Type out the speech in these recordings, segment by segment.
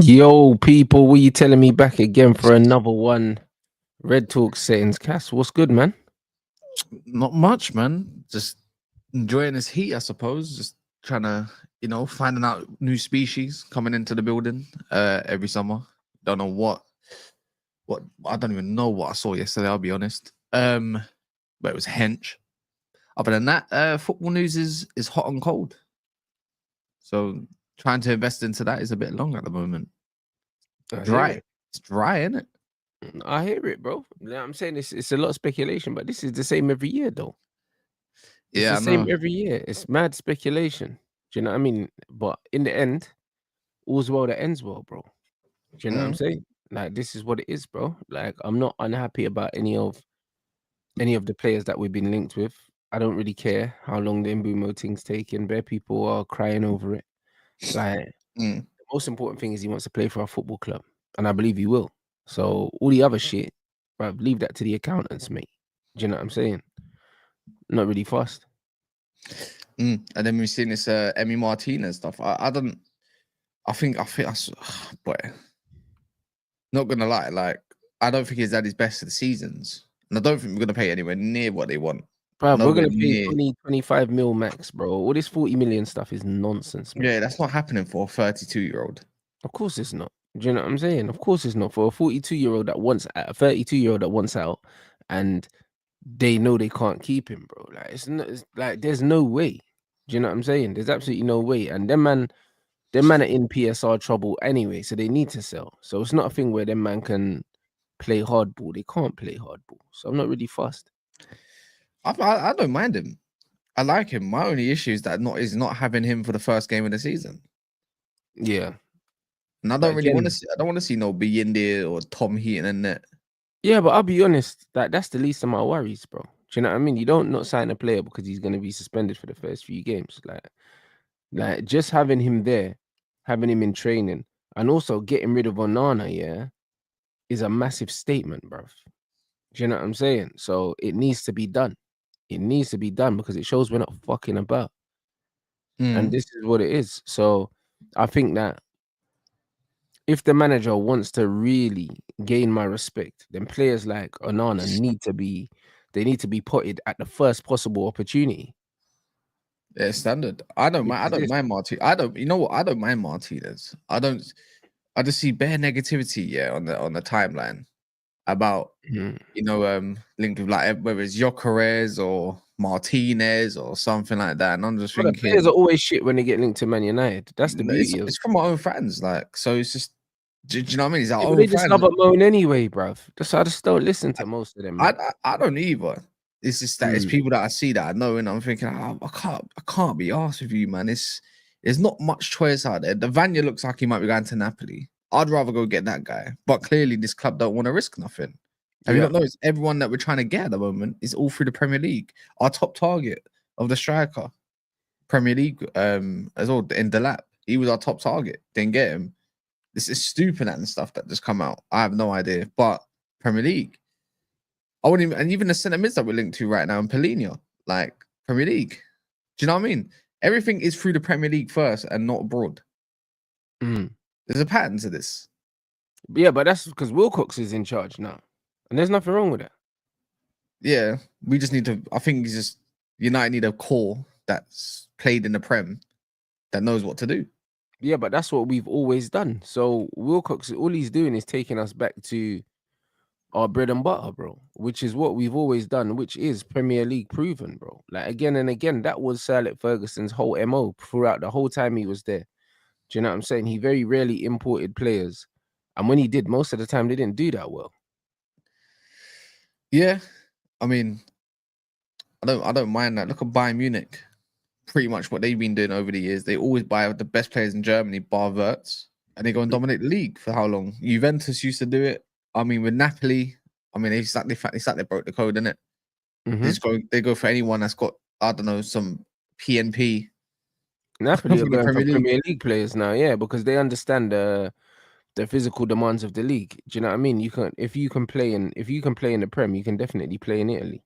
Yo, people, what you telling me back again for another one? Red Talk settings. Cass, what's good, man? Not much, man. Just enjoying this heat, I suppose. Just trying to, finding out new species coming into the building every summer. Don't know what I don't even know what I saw yesterday, I'll be honest. But it was hench. Other than that, football news is hot and cold. So trying to invest into that is a bit long at the moment. I hear Dry. it. It's dry, isn't it? I hear it, bro. I'm saying it's a lot of speculation, but this is the same every year, though. It's the Yeah, I same know. every year. It's mad speculation. Do you know what I mean? But in the end, all's well that ends well, bro. Do you know what I'm Mm. saying? Like, this is what it is, bro. Like, I'm not unhappy about any of the players that we've been linked with. I don't really care how long the Mbumo thing's taking. Bare people are crying over it. Like, Mm. the most important thing is he wants to play for our football club, and I believe he will. So all the other shit, bruv, leave that to the accountants, mate. Do you know what I'm saying? Not really fast. And then we've seen this Emi Martinez stuff. Boy, not gonna lie, like I don't think he's had his best of the seasons, and I don't think we're gonna pay anywhere near what they want. Bruv, we're Nowhere gonna pay near. 20-25 mil max, bro. All this 40 million stuff is nonsense, mate. Yeah, that's not happening for a 32-year-old. Of course it's not. Do you know what I'm saying? Of course it's not. For a 42-year-old that wants out, a 32-year-old that wants out, and they know they can't keep him, bro. Like it's like there's no way. Do you know what I'm saying? There's absolutely no way. And them man are in PSR trouble anyway, so they need to sell. So it's not a thing where them man can play hardball. They can't play hardball. So I'm not really fussed. I don't mind him. I like him. My only issue is not having him for the first game of the season, Yeah. and I But don't really want to again, see. I don't want to see no Biyindi or Tom Heaton in net. yeah, but I'll be honest, that's the least of my worries, bro. Do you know what I mean? You don't not sign a player because he's gonna be suspended for the first few games. Like just having him there, having him in training, and also getting rid of Onana, yeah, is a massive statement, bro. Do you know what I'm saying? So it needs to be done. It needs to be done because it shows we're not fucking about. And Mm. this is what it is. So I think that if the manager wants to really gain my respect, then players like Onana need to be potted at the first possible opportunity, Yeah, standard. I don't which mind. I is don't this. mind Martinez. I don't. You know what? I don't mind Martinez. I don't. I just see bare negativity. Yeah, on the timeline about Mhm. linked with like whether it's Jokeres or Martinez or something like that. And I'm just But the players are thinking, always shit when they get linked to Man United. That's the beauty of. it's from our own fans. Like, so it's just, do you know what I mean? It's our Yeah, but own they just fans. love a moan anyway, bruv. That's I just don't listen to most of them, I, man. I don't either. It's just that it's Mm. people that I see that I know, and I'm thinking, I can't be asked with you, man. There's not much choice out there. The Vanya looks like he might be going to Napoli. I'd rather go get that guy, but clearly this club don't want to risk nothing. Have you Yeah. not noticed? Everyone that we're trying to get at the moment is all through the Premier League. Our top target of the striker, Premier League, as well in Delap. He was our top target. Didn't get him. This is stupid and stuff that just come out. I have no idea, but Premier League. I wouldn't even, and even the centre mids that we're linked to right now in Polina, like Premier League. Do you know what I mean? Everything is through the Premier League first and not abroad. Mm. There's a pattern to this. Yeah, but that's because Wilcox is in charge now, and there's nothing wrong with that. Yeah, we just need to. I think it's just United need a core that's played in the Prem that knows what to do. Yeah, but that's what we've always done. So Wilcox, all he's doing is taking us back to our bread and butter, bro, which is what we've always done, which is Premier League proven, bro. Like again and again, that was Sir Alex Ferguson's whole MO throughout the whole time he was there. Do you know what I'm saying? He very rarely imported players. And when he did, most of the time they didn't do that well. Yeah, I mean, I don't mind that. Look at Bayern Munich. Pretty much what they've been doing over the years. They always buy the best players in Germany, bar Wirtz, and they go and dominate the league for how long? Juventus used to do it. I mean, with Napoli, I mean, they broke the code, innit? Mm-hmm. They go for anyone that's got, I don't know, some PNP Napoli are from the going for Premier League. Premier League players now, yeah, because they understand the physical demands of the league. Do you know what I mean? If you can play in the Prem, you can definitely play in Italy.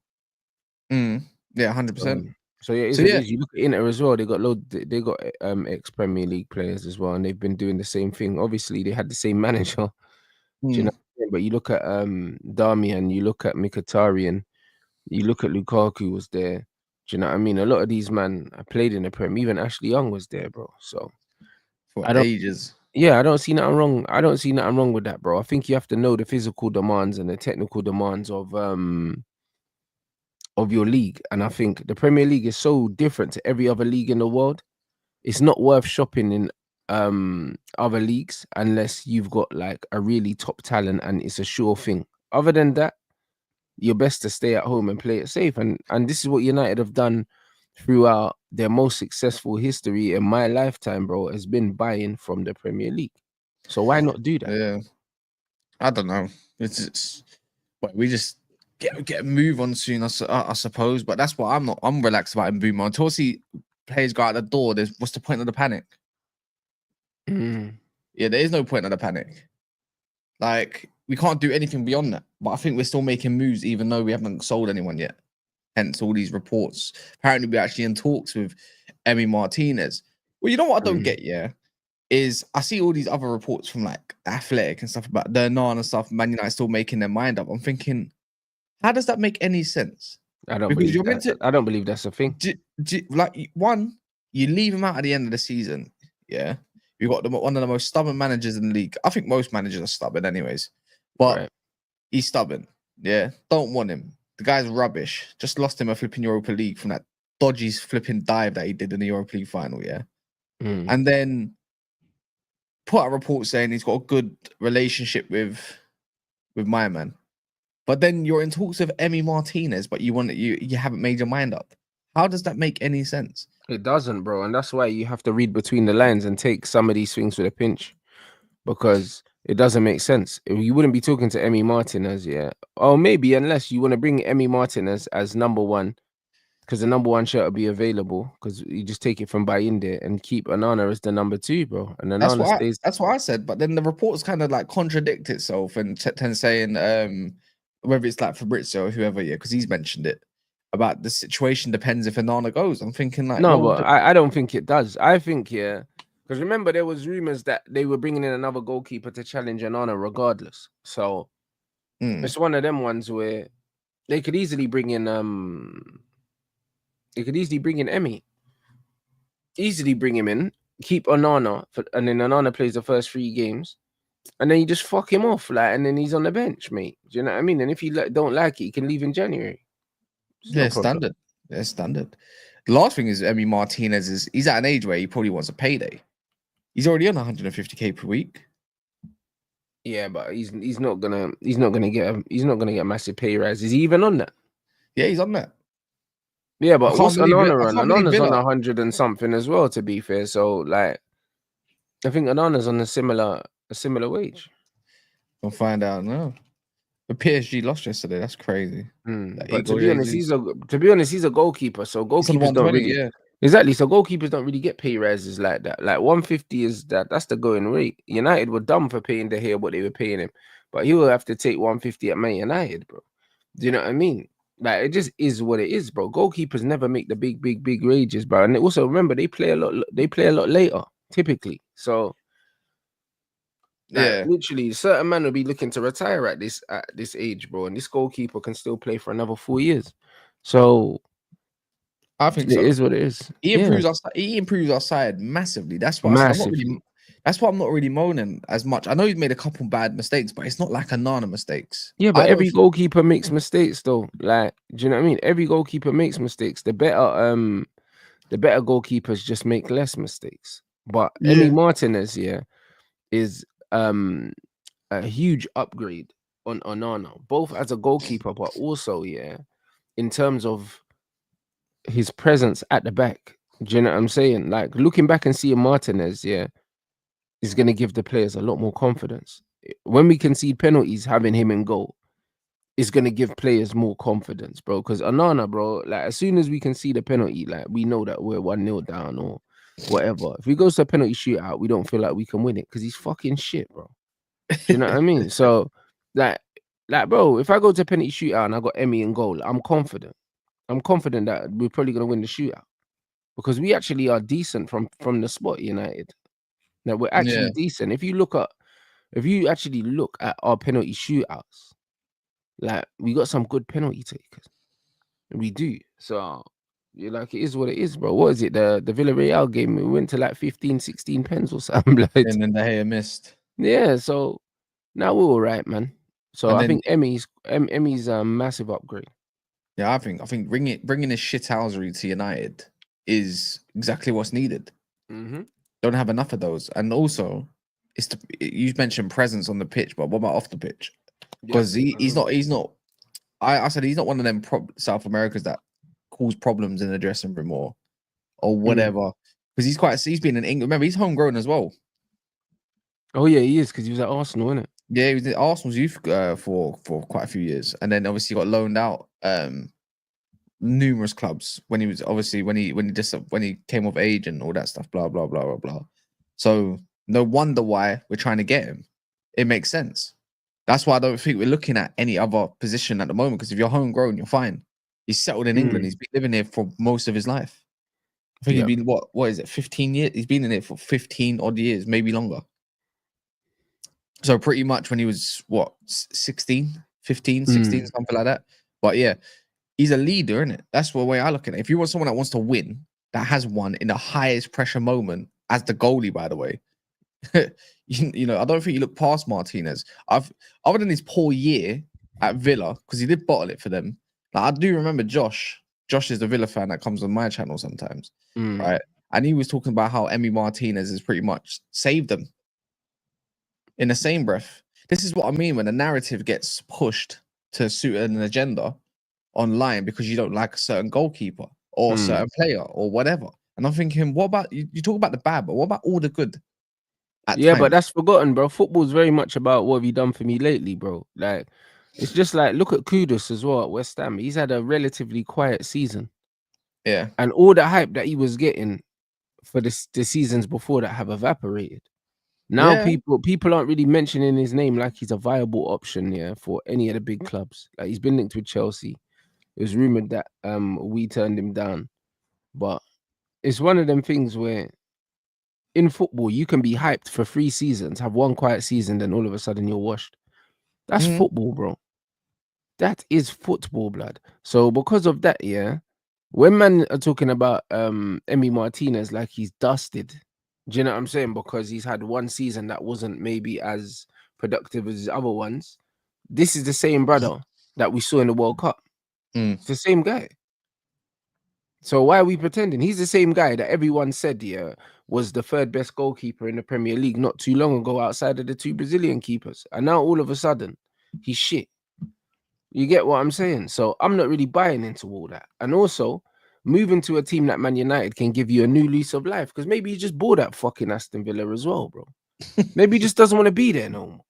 Yeah, So 100%. So yeah, it is So what it yeah, is. You look at Inter as well. They got ex Premier League players as well, and they've been doing the same thing. Obviously, they had the same manager. Do you hmm, know what I mean? But you look at Darmian, you look at Mkhitaryan, you look at Lukaku was there. Do you know what I mean? A lot of these man I played in the Prem. Even Ashley Young was there, bro. So for I don't. ages. Yeah, I don't see nothing wrong. I don't see nothing wrong with that, bro. I think you have to know the physical demands and the technical demands of your league. And I think the Premier League is so different to every other league in the world. It's not worth shopping in other leagues unless you've got like a really top talent and it's a sure thing. Other than that, you're best to stay at home and play it safe. And this is what United have done throughout their most successful history in my lifetime, bro, has been buying from the Premier League. So why not do that? Yeah, I don't know. It's but we just get a move on soon, I suppose. But that's what I'm not. I'm relaxed about in Boomer. Until I see players go out the door, there's what's the point of the panic? Mm, Yeah, there is no point of the panic. Like we can't do anything beyond that. But I think we're still making moves, even though we haven't sold anyone yet. Hence all these reports. Apparently, we're actually in talks with Emi Martinez. Well, you know what I don't mm. get, yeah, is I see all these other reports from like Athletic and stuff about the Hernan and stuff. Man United still making their mind up. I'm thinking, how does that make any sense? I don't Because believe you're meant that. to I don't believe that's a thing. like one, you leave him out at the end of the season. Yeah, you got one of the most stubborn managers in the league. I think most managers are stubborn, anyways, but Right. he's stubborn. Yeah, don't want him. The guy's rubbish. Just lost him a flipping Europa League from that dodgy flipping dive that he did in the Europa League final. Yeah, Mm. and then put out a report saying he's got a good relationship with my man. But then you're in talks with Emi Martinez, but you haven't made your mind up. How does that make any sense? It doesn't, bro. And that's why you have to read between the lines and take some of these things with a pinch because it doesn't make sense. You wouldn't be talking to Emi Martinez, yeah. Or maybe unless you want to bring Emi Martinez as number one because the number one shirt will be available because you just take it from by in there and keep Anana as the number two, bro. And Anana stays. That's what I said. But then the reports kind of like contradict itself and tend saying whether it's like Fabrizio or whoever, yeah, because he's mentioned it about the situation depends if Anana goes. I'm thinking like, No, well, but I don't think it does. I think, yeah, because remember there was rumors that they were bringing in another goalkeeper to challenge Anana regardless. So mm, it's one of them ones where they could easily bring in they could easily bring in Emmy. Easily bring him in, keep Onana, and then Onana plays the first 3 games, and then you just fuck him off, like, and then he's on the bench, mate. Do you know what I mean? And if you don't like it, you can leave in January. It's no yeah, problem. standard. Yeah, standard. The last thing is Emi Martinez is he's at an age where he probably wants a payday. He's already on 150k per week. Yeah, but he's not gonna get a massive pay rise. Is he even on that? Yeah, he's on that. Yeah, I but can't what's believe it. Onana I on? can't believe Onana's on Villa. 100 and something as well. To be fair, so like I think Onana's on a similar wage. We'll find out now. The PSG lost yesterday. That's crazy. That But Igor Jesus. he's a goalkeeper. So He's on goalkeepers don't 120. really Yeah. exactly. So goalkeepers don't really get pay rises like that. Like 150 is that's the going rate. United were dumb for paying De Gea what they were paying him, but he will have to take 150 at Man United, bro. Do you know what I mean? Like it just is what it is, bro. Goalkeepers never make the big wages, bro. And also remember they play a lot. They play a lot later typically. So like Yeah. literally, certain man will be looking to retire at this age, bro, and this goalkeeper can still play for another 4 years. So I think it so. is what it is. He Yeah, improves us. He improves our side massively. That's what I said. I'm not really. massively. That's why I'm not really moaning as much. I know he's made a couple bad mistakes, but it's not like Nana mistakes. Yeah, but I don't. every goalkeeper makes mistakes, though. Like, do you know what I mean? Every goalkeeper makes mistakes. The better goalkeepers just make less mistakes. But Emi Yeah. Martinez, yeah, is a huge upgrade on Onana, both as a goalkeeper, but also, yeah, in terms of his presence at the back. Do you know what I'm saying? Like looking back and seeing Martinez, yeah, is going to give the players a lot more confidence. When we concede penalties, having him in goal is going to give players more confidence, bro. Because Anana, bro, like as soon as we can see the penalty, like we know that we're 1-0 down or whatever. If we go to a penalty shootout, we don't feel like we can win it because he's fucking shit, bro. Do you know what I mean? So, like, bro, if I go to a penalty shootout and I got Emmy in goal, I'm confident. I'm confident that we're probably gonna win the shootout because we actually are decent from the spot. United, that we're Yeah. actually decent. If you actually look at our penalty shootouts, like we got some good penalty takers. We do. So yeah, like it is what it is, bro. What is it? The Villarreal game, we went to like 15, 16 pens or something. Like, And then the hair missed. yeah, so now we're all right, man. So And I then think Emi's a massive upgrade. yeah, I think bringing this shithousery to United is exactly what's needed. Mm-hmm. Don't have enough of those. And also, you mentioned presence on the pitch, but what about off the pitch? Yeah. Because he's not. I said he's not one of them South Americans that cause problems in the dressing room or Mm. whatever. Because he's been in England. Remember, he's homegrown as well. Oh yeah, he is because he was at Arsenal, innit? Yeah, he was in Arsenal's youth for quite a few years, and then obviously got loaned out numerous clubs when he was obviously when he came of age and all that stuff. Blah blah blah blah blah. So no wonder why we're trying to get him. It makes sense. That's why I don't think we're looking at any other position at the moment. Because if you're homegrown, you're fine. He's settled in England. He's been living here for most of his life. I think Yeah. he's been what is it, 15 years? He's been in it for 15 odd years, maybe longer. So pretty much when he was what 16, 15, 16, something like that. But yeah, he's a leader, isn't it? That's the way I look at it. If you want someone that wants to win, that has won in the highest pressure moment as the goalie, by the way. you know, I don't think you look past Martinez. Other than his poor year at Villa, because he did bottle it for them. Like, I do remember Josh. Josh is the Villa fan that comes on my channel sometimes, right? And he was talking about how Emi Martinez has pretty much saved them in the same breath. This is what I mean when the narrative gets pushed to suit an agenda online because you don't like a certain goalkeeper or a certain player or whatever. And I'm thinking, what about you talk about the bad, but what about all the good at Yeah, but times? that's forgotten, bro. Football's very much about what have you done for me lately, bro. Like, it's just like look at Kudus as well at West Ham. He's had a relatively quiet season, Yeah. and all the hype that he was getting for the seasons before that have evaporated. Now Yeah. people aren't really mentioning his name like he's a viable option, yeah, for any of the big clubs. Like he's been linked with Chelsea. It was rumored that we turned him down, but it's one of them things where in football you can be hyped for 3 seasons, have one quiet season, then all of a sudden you're washed. That's Mhm. football, bro. That is football, blood. So because of that, yeah, when man are talking about Emi Martinez like he's dusted, do you know what I'm saying? Because he's had one season that wasn't maybe as productive as his other ones. This is the same brother that we saw in the World Cup. Mm. It's the same guy. So why are we pretending? He's the same guy that everyone said, yeah, was the third best goalkeeper in the Premier League not too long ago outside of the two Brazilian keepers. And now all of a sudden, he's shit. You get what I'm saying? So I'm not really buying into all that. And also, moving to a team like Man United can give you a new lease of life because maybe he just bored at fucking Aston Villa as well, bro. Maybe he just doesn't want to be there no more.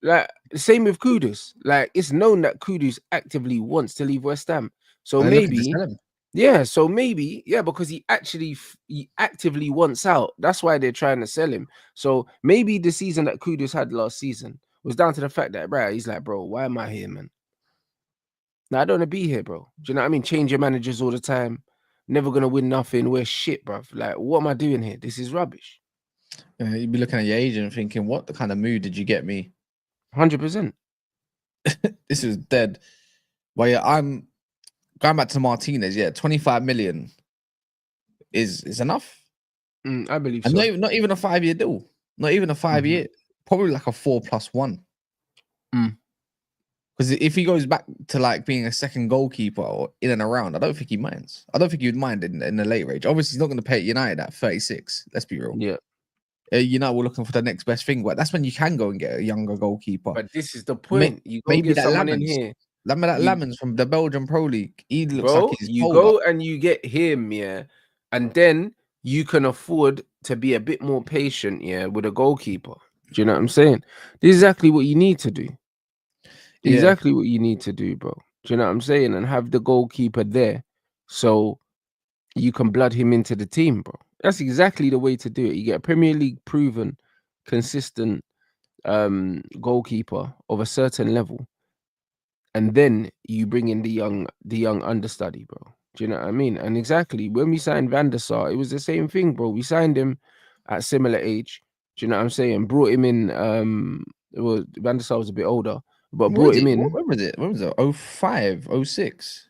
Like, same with Kudus. Like, it's known that Kudus actively wants to leave West Ham. So And they're looking to maybe, sell him. yeah, so maybe, yeah, because he actively wants out. That's why they're trying to sell him. So maybe the season that Kudus had last season was down to the fact that, bro, he's like, bro, why am I here, man? Now I don't want to be here, bro. Do you know what I mean? Change your managers all the time. Never gonna win nothing. We're shit, bro. Like, what am I doing here? This is rubbish. You'd be looking at your agent thinking, what the kind of mood did you get me? 100%. This is dead. Well, yeah, I'm going back to Martinez. Yeah, 25 million is enough. I believe And so. not even a 5-year deal. Not even a 5-year. Probably like a 4+1. Mm. Because if he goes back to like being a second goalkeeper or in and around, I don't think he minds. I don't think he would mind in the late range. Obviously, he's not going to pay at United at 36. Let's be real. Yeah. United were looking for the next best thing, but that's when you can go and get a younger goalkeeper. But this is the point. You go Maybe get that someone in Lamens. here. Remember that You, Lamens from the Belgian Pro League? He looks like bro, he's you older. go and you get him, yeah. And then you can afford to be a bit more patient, yeah, with a goalkeeper. Do you know what I'm saying? This is exactly what you need to do. Yeah. Exactly what you need to do, bro. Do you know what I'm saying? And have the goalkeeper there so you can blood him into the team, bro. That's exactly the way to do it. You get a Premier League proven, consistent goalkeeper of a certain level, and then you bring in the young understudy, bro. Do you know what I mean? And exactly when we signed Van der Sar, it was the same thing, bro. We signed him at similar age. Do you know what I'm saying? Brought him in. Well, Van der Sar was a bit older, but What brought is him it? in. When was it? When was it? 05, 06?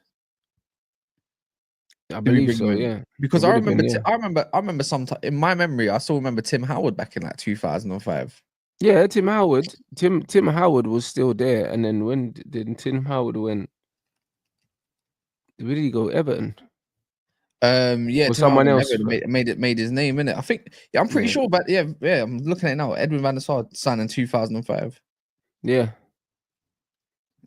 I Did we believe bring him so. in? Yeah, it Because I would have been. remember, Yeah, I remember sometime in my memory, I still remember Tim Howard back in like 2005. yeah. Tim Howard was still there, and then when did Tim Howard went? Where did he go? Everton Yeah, or Tim Howard someone else? never made his name in it. I think, yeah, I'm pretty Yeah, sure, but yeah, I'm looking at it now. Edwin van der Sar signed in 2005. yeah.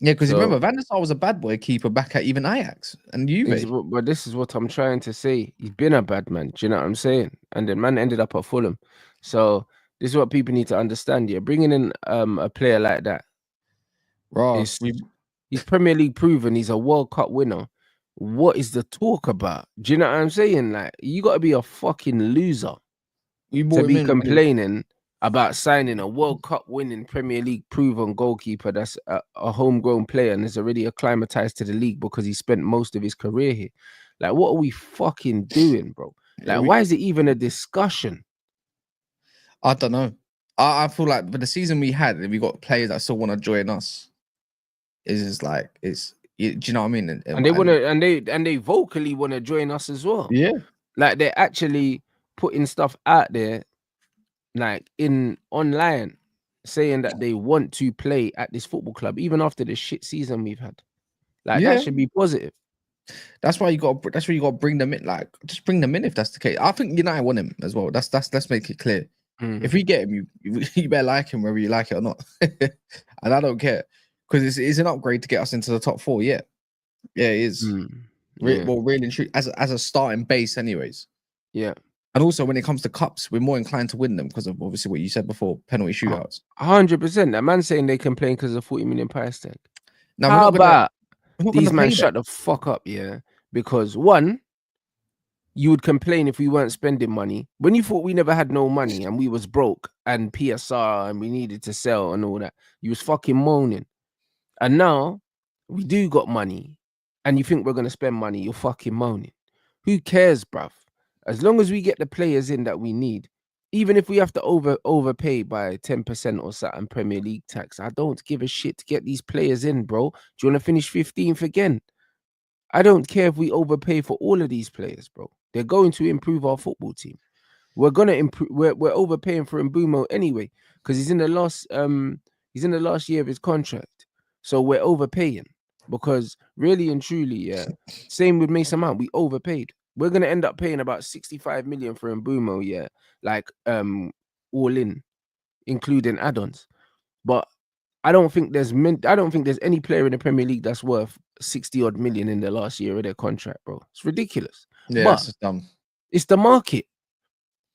Yeah, because you So remember Van der Sar was a bad boy keeper back at even Ajax and Juve. But this is what I'm trying to say. He's been a bad man. Do you know what I'm saying? And the man ended up at Fulham. So this is what people need to understand. Yeah, bringing in a player like that Raw, is he's Premier League proven. He's a World Cup winner. What is the talk about? Do you know what I'm saying? Like you got to be a fucking loser we to bought him be in when he was, complaining about signing a World Cup winning Premier League proven goalkeeper that's a homegrown player and is already acclimatized to the league because he spent most of his career here. Like, what are we fucking doing, bro? yeah, Like, why is it even a discussion? I don't know. I feel like, but the season we had, we got players that still want to join us. Is just like do you know what I mean? And they want to, and they vocally want to join us as well. Yeah, Like, they're actually putting stuff out there, like in online, saying that they want to play at this football club, even after the shit season we've had. Like, that yeah. should be positive. That's why you got. That's why you got to bring them in. Like, just bring them in if that's the case. I think United want him as well. That's. Let's make it clear. Mm. If we get him, you better like him whether you like it or not. And I don't care because it's an upgrade to get us into the top four. Yeah, yeah, it is. Yeah. Well, really and truly, as a starting base, anyways. Yeah. And also, when it comes to cups, we're more inclined to win them because of obviously what you said before, penalty shootouts. 100%. That man saying they complain because of 40 million price tag. Now How about we're not these gonna men pay that. shut the fuck up, yeah? Because one, you would complain if we weren't spending money. When you thought we never had no money and we was broke and PSR and we needed to sell and all that, you was fucking moaning. And now we do got money and you think we're gonna spend money, you're fucking moaning. Who cares, bruv? As long as we get the players in that we need, even if we have to overpay by 10% or something Premier League tax, I don't give a shit to get these players in, bro. Do you want to finish 15th again? I don't care if we overpay for all of these players, bro. They're going to improve our football team. We're gonna improve. We're overpaying for Mbumo anyway because he's in the last year of his contract, so we're overpaying because really and truly, yeah. Same with Mason Mount, we overpaid. We're gonna end up paying about 65 million for Mbumo, yeah, like all in, including add-ons. But I don't think there's any player in the Premier League that's worth 60 odd million in the last year of their contract, bro. It's ridiculous. Yeah, But it's just dumb. it's the market.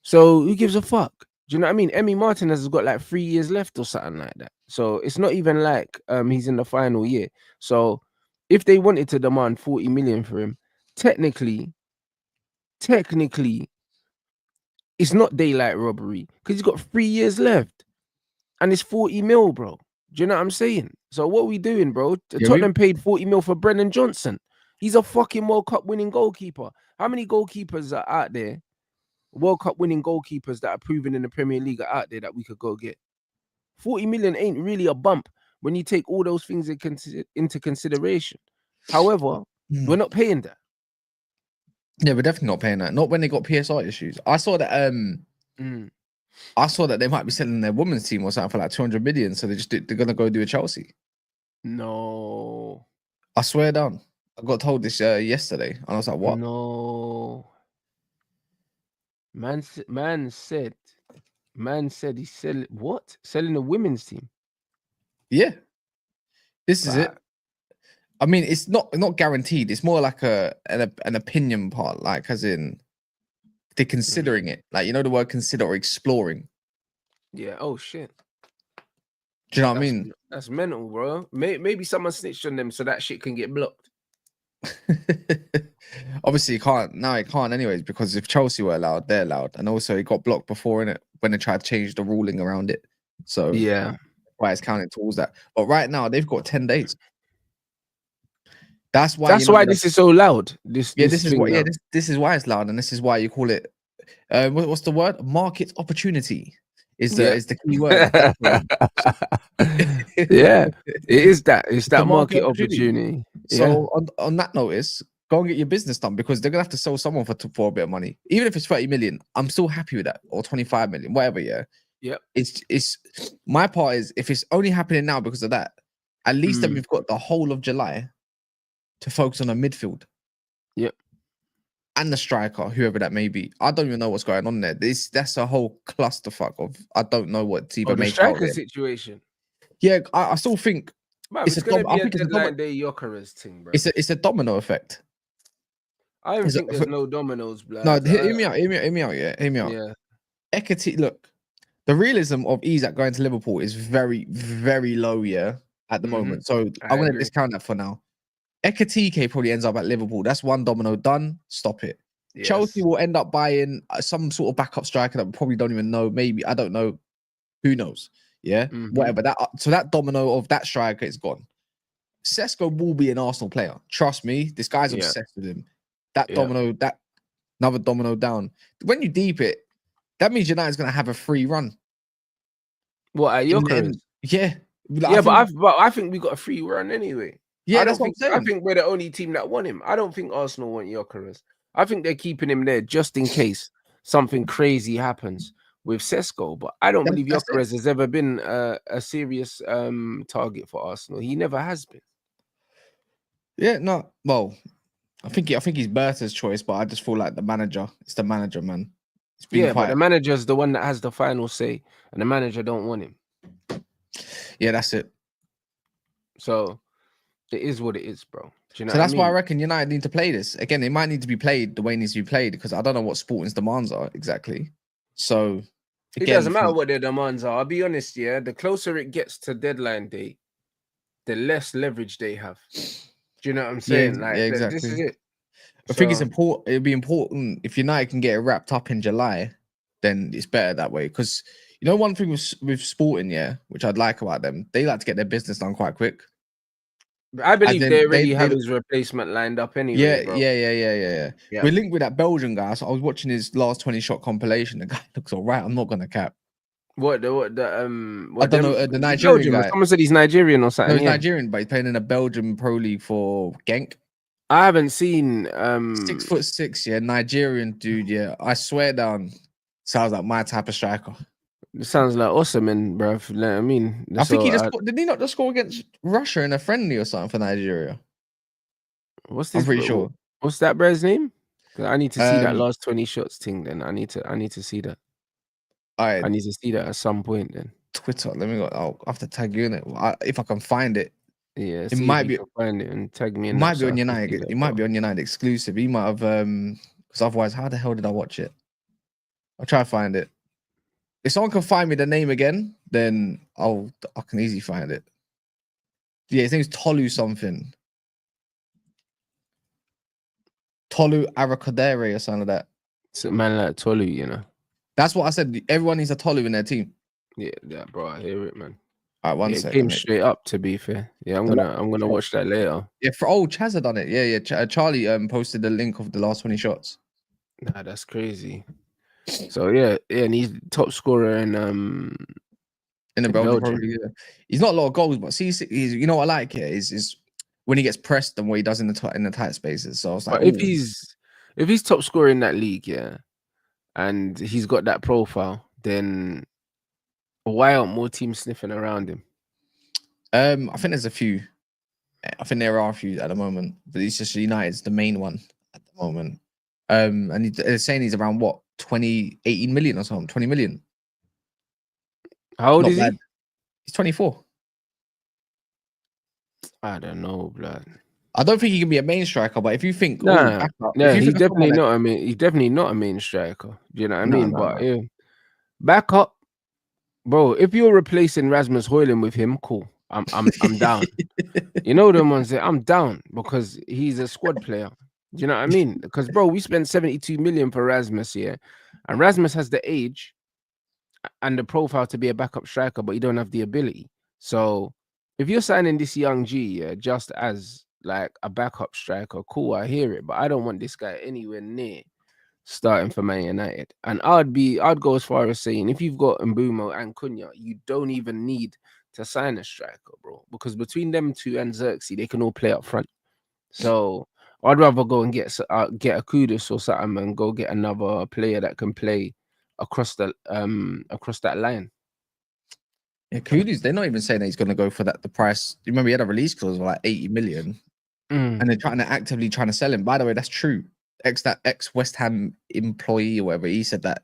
So who gives a fuck? Do you know what I mean? Emi Martinez has got like 3 years left or something like that. So it's not even like he's in the final year. So if they wanted to demand 40 million for him, technically, it's not daylight robbery because he's got 3 years left and it's 40 mil, bro. Do you know what I'm saying? So what are we doing, bro? Yeah, Tottenham paid 40 mil for Brennan Johnson. He's a fucking World Cup winning goalkeeper. How many goalkeepers are out there? World Cup winning goalkeepers that are proven in the Premier League are out there that we could go get. 40 million ain't really a bump when you take all those things into consideration. However, we're not paying that. Yeah, we're definitely not paying that. Not when they got PSR issues. I saw that I saw that they might be selling their women's team or something for like 200 million. So they're gonna go do a Chelsea. No. I swear down. I got told this yesterday, and I was like, "What?" No. Man said he's selling what? Selling a women's team. Yeah, this is it. But I mean, it's not guaranteed. It's more like an opinion part, like as in they're considering it. Like you know the word consider or exploring. yeah, oh shit. Do you know what I mean? That's mental, bro. Maybe someone snitched on them so that shit can get blocked. Obviously, you can't now. It can't anyways because if Chelsea were allowed, they're allowed, and also it got blocked before in it when they tried to change the ruling around it. So Yeah. why it's counted towards that. But right now they've got 10 days. That's why That's why this is so loud. This this is thing what now. this is why it's loud, and this is why you call it what's the word? Market opportunity is Yeah. the key word. That's what Yeah. It is that. It's it's the that market market opportunity. opportunity. Yeah. So on that notice, go and get your business done because they're gonna have to sell someone for a bit of money. Even if it's 30 million, I'm still happy with that, or 25 million, whatever. Yeah. Yep. It's my part is if it's only happening now because of that, at least then we've got the whole of July to focus on a midfield. Yep. And the striker, whoever that may be. I don't even know what's going on there. That's a whole clusterfuck of I don't know what to Oh, even the make out striker there. situation. Yeah, I still think Man, it's it's a gonna I be a think it's a deadline day Jokeres thing, bro. it's a domino effect. I don't It's think there's a, no dominoes, no, blood. hear me out, hear me out, yeah, hear me out. Yeah. Ekiti, look, the realism of Isak going to Liverpool is very, very low, yeah, at the moment. So I I'm going to agree. discount that for now. Ekitike probably ends up at Liverpool. That's one domino done. Stop it. Yes. Chelsea will end up buying some sort of backup striker that we probably don't even know. Maybe I don't know. Who knows? Yeah, whatever. That domino of that striker is gone. Sesko will be an Arsenal player. Trust me. This guy's obsessed with him. That domino, that another domino down. When you deep it, that means United's going to have a free run. What at Jokeres? Yeah. Yeah, but I think we got a free run anyway. Yeah, I that's don't what think I'm saying. I think we're the only team that want him. I don't think Arsenal want Jokeres. I think they're keeping him there just in case something crazy happens with Sesko. But I don't believe Jokeres has ever been a serious target for Arsenal. He never has been. Yeah, no. Well, I think he's Berta's choice, but I just feel like the manager. It's the manager, man. It's been Yeah, but the manager's the one that has the final say, and the manager don't want him. Yeah, that's it. So it is what it is, bro. Do you know So that's what I mean? why I reckon United need to play this. Again, it might need to be played the way it needs to be played because I don't know what Sporting's demands are exactly. So It doesn't matter what their demands are. I'll be honest, yeah. The closer it gets to deadline day, the less leverage they have. Do you know what I'm saying? Yeah, exactly. This is it. I think it's important. It'd be important if United can get it wrapped up in July, then it's better that way. Because you know, one thing with Sporting, yeah, which I'd like about them, they like to get their business done quite quick. I believe they already have his replacement lined up anyway, bro. Yeah. We're linked with that Belgian guy. So I was watching his last 20 shot compilation. The guy looks all right. I'm not gonna cap. I don't know, the Nigerian guy. Someone said he's Nigerian or something. No, he's Nigerian, but he's playing in a Belgian Pro League for Genk. I haven't seen 6'6", yeah, Nigerian dude, yeah. I swear down, sounds like my type of striker. It sounds like Osimhen, bro. I mean, I think he did he not just score against Russia in a friendly or something for Nigeria? What's this? I'm pretty sure. What's that bro's name? I need to see that last 20 shots thing. Then I need to see that. I need to see that at some point. Then Twitter. Let me go. I'll have to tag you in it if I can find it. Yeah, it might be. Find it and tag me in. It might be on United. It might be on United exclusive. He might have because otherwise, how the hell did I watch it? I'll try to find it. If someone can find me the name again, then I can easily find it. Yeah, his name's Tolu something. Tolu Arakadere or something like that. It's a man like Tolu, you know. That's what I said. Everyone needs a Tolu in their team. Yeah, bro. I hear it, man. All right, one second. Came straight up. To be fair, yeah, I'm gonna watch that later. Yeah, Chaz had done it. Yeah. Charlie posted the link of the last 20 shots. Nah, that's crazy. So yeah, and he's top scorer in the Belgium. Probably, yeah. He's not a lot of goals, but he's you know what I like here is when he gets pressed and what he does in the tight spaces. So I was like, but if he's top scorer in that league, yeah, and he's got that profile, then why aren't more teams sniffing around him? I think there's a few. I think there are a few at the moment, but it's just United's the main one at the moment. And they're saying he's around what 18 million or something, 20 million. How old is he? He's 24. I don't know, blood. I don't think he can be a main striker, but if you think, he's definitely not. He's definitely not a main striker. Do you know what I mean? But yeah, back up, bro. If you're replacing Rasmus Højlund with him, cool. I'm down. You know them ones that I'm down because he's a squad player. Do you know what I mean? Because bro, we spent 72 million for Rasmus here, and Rasmus has the age and the profile to be a backup striker, but you don't have the ability. So if you're signing this young G, just as like a backup striker, cool, I hear it, but I don't want this guy anywhere near starting for Man United. And I'd go as far as saying if you've got Mbumo and Cunha, you don't even need to sign a striker, bro, because between them two and Xerxes, they can all play up front. So I'd rather go and get a Kudus or something and go get another player that can play across that line. Yeah, Kudus, they're not even saying that he's going to go for that. The price. You remember he had a release clause of like 80 million, and they're actively trying to sell him. By the way, that's true. Ex West Ham employee or whatever, he said that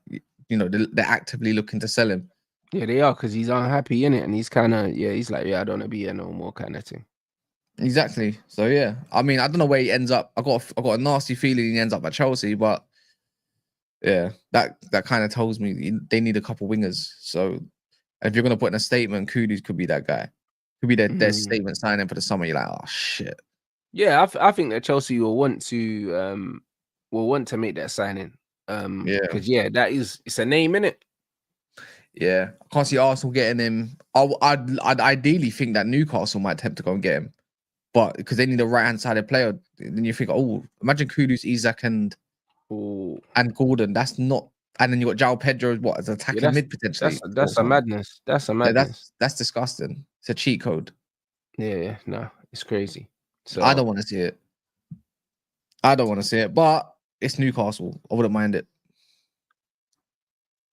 they're actively looking to sell him. Yeah, they are, because he's unhappy in it, and he's kind of he's like, I don't want to be here no more, kind of thing. Exactly. So yeah, I mean, I don't know where he ends up. I got a nasty feeling he ends up at Chelsea, but yeah, that kind of tells me they need a couple wingers. So if you're gonna put in a statement, Kudus could be that guy. Could be their statement signing for the summer. You're like, oh shit. Yeah, I think that Chelsea will want to make that signing. Because it's a name, innit? Yeah, I can't see Arsenal getting him. I'd ideally think that Newcastle might attempt to go and get him, but because they need a right-hand sided player, then you think, oh, imagine Kudus, Isak, and Gordon. That's not. And then you got João Pedro, as attacking mid potentially. That's a madness. That's a madness. That's disgusting. It's a cheat code. Yeah, no, it's crazy. So I don't want to see it. But it's Newcastle. I wouldn't mind it.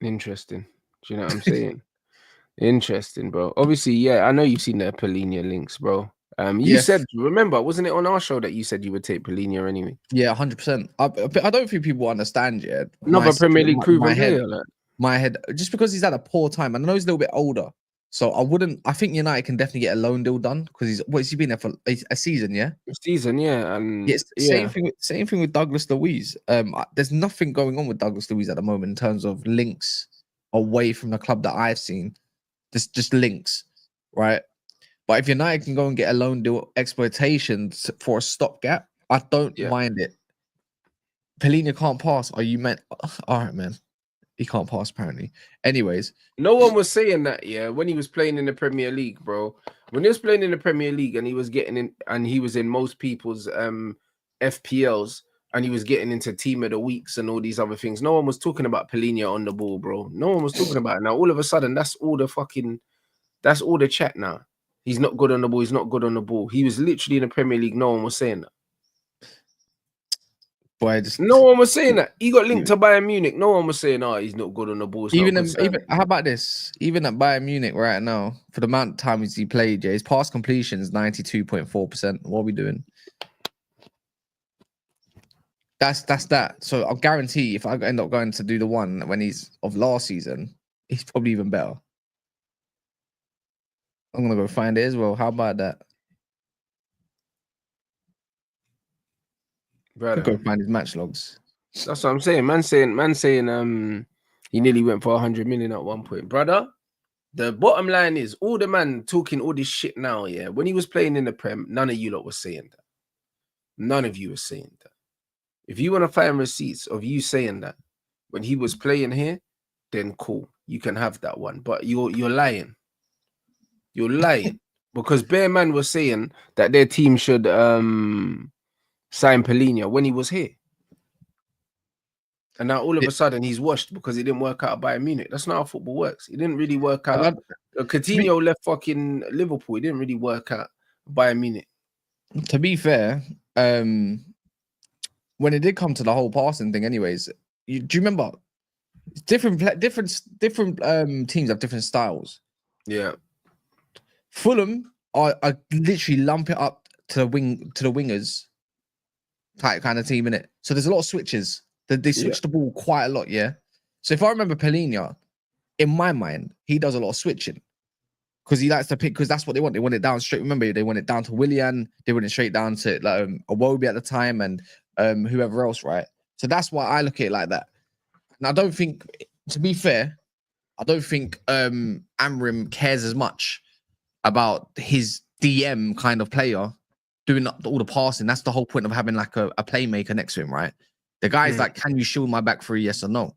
Interesting. Do you know what I'm saying? Interesting, bro. Obviously, yeah, I know you've seen the Palhinha links, bro. You said, remember, wasn't it on our show that you said you would take Palhinha anyway? Yeah, 100%. I don't think people understand yet. Another Premier League proven player. My head, just because he's had a poor time, and I know he's a little bit older, so I think United can definitely get a loan deal done because has he been there for a season? Yeah, and same thing with Douglas Luiz. There's nothing going on with Douglas Luiz at the moment in terms of links away from the club that I've seen. Just links, right? But if United can go and get a loan deal exploitation for a stopgap, I don't mind it. Palhinha can't pass. Are you meant? All right, man. He can't pass, apparently. Anyways. No one was saying that, when he was playing in the Premier League, bro. When he was playing in the Premier League and he was getting in, and he was in most people's FPLs, and he was getting into Team of the Weeks and all these other things, no one was talking about Palhinha on the ball, bro. No one was talking about it. Now, all of a sudden, that's all the chat now. He's not good on the ball. He's not good on the ball. He was literally in the Premier League. No one was saying that. No one was saying that. He got linked to Bayern Munich. No one was saying, "Oh, he's not good on the ball." Even how about this? Even at Bayern Munich right now, for the amount of times he played, his pass completion is 92.4%. What are we doing? That's that. So I'll guarantee if I end up going to do the one when he's of last season, he's probably even better. I'm gonna go find it as well. How about that? Brother, go find his match logs. That's what I'm saying. Man saying he nearly went for 100 million at one point. Brother, the bottom line is all the man talking all this shit now, when he was playing in the Prem, none of you lot was saying that. None of you were saying that. If you want to find receipts of you saying that when he was playing here, then cool. You can have that one. But you're lying. You're lying. Because Bear Man was saying that their team should sign Palhinha when he was here. And now all of a sudden he's washed because it didn't work out at Bayern Munich. That's not how football works. It didn't really work out. Coutinho left fucking Liverpool. It didn't really work out at Bayern Munich. To be fair, when it did come to the whole passing thing, anyways, do you remember? Different teams have different styles. Yeah. Fulham are literally lump it up to the wingers type kind of team, innit? So there's a lot of switches. They switch the ball quite a lot, yeah. So if I remember Palhinha, in my mind, he does a lot of switching because he likes to pick, because that's what they want. They want it down straight. Remember, they want it down to Willian. They want it straight down to Iwobi at the time and whoever else, right? So that's why I look at it like that. And I don't think, to be fair, Amrim cares as much about his DM kind of player doing all the passing. That's the whole point of having like a playmaker next to him, right? The guy's like, can you shield my back three? Yes or no?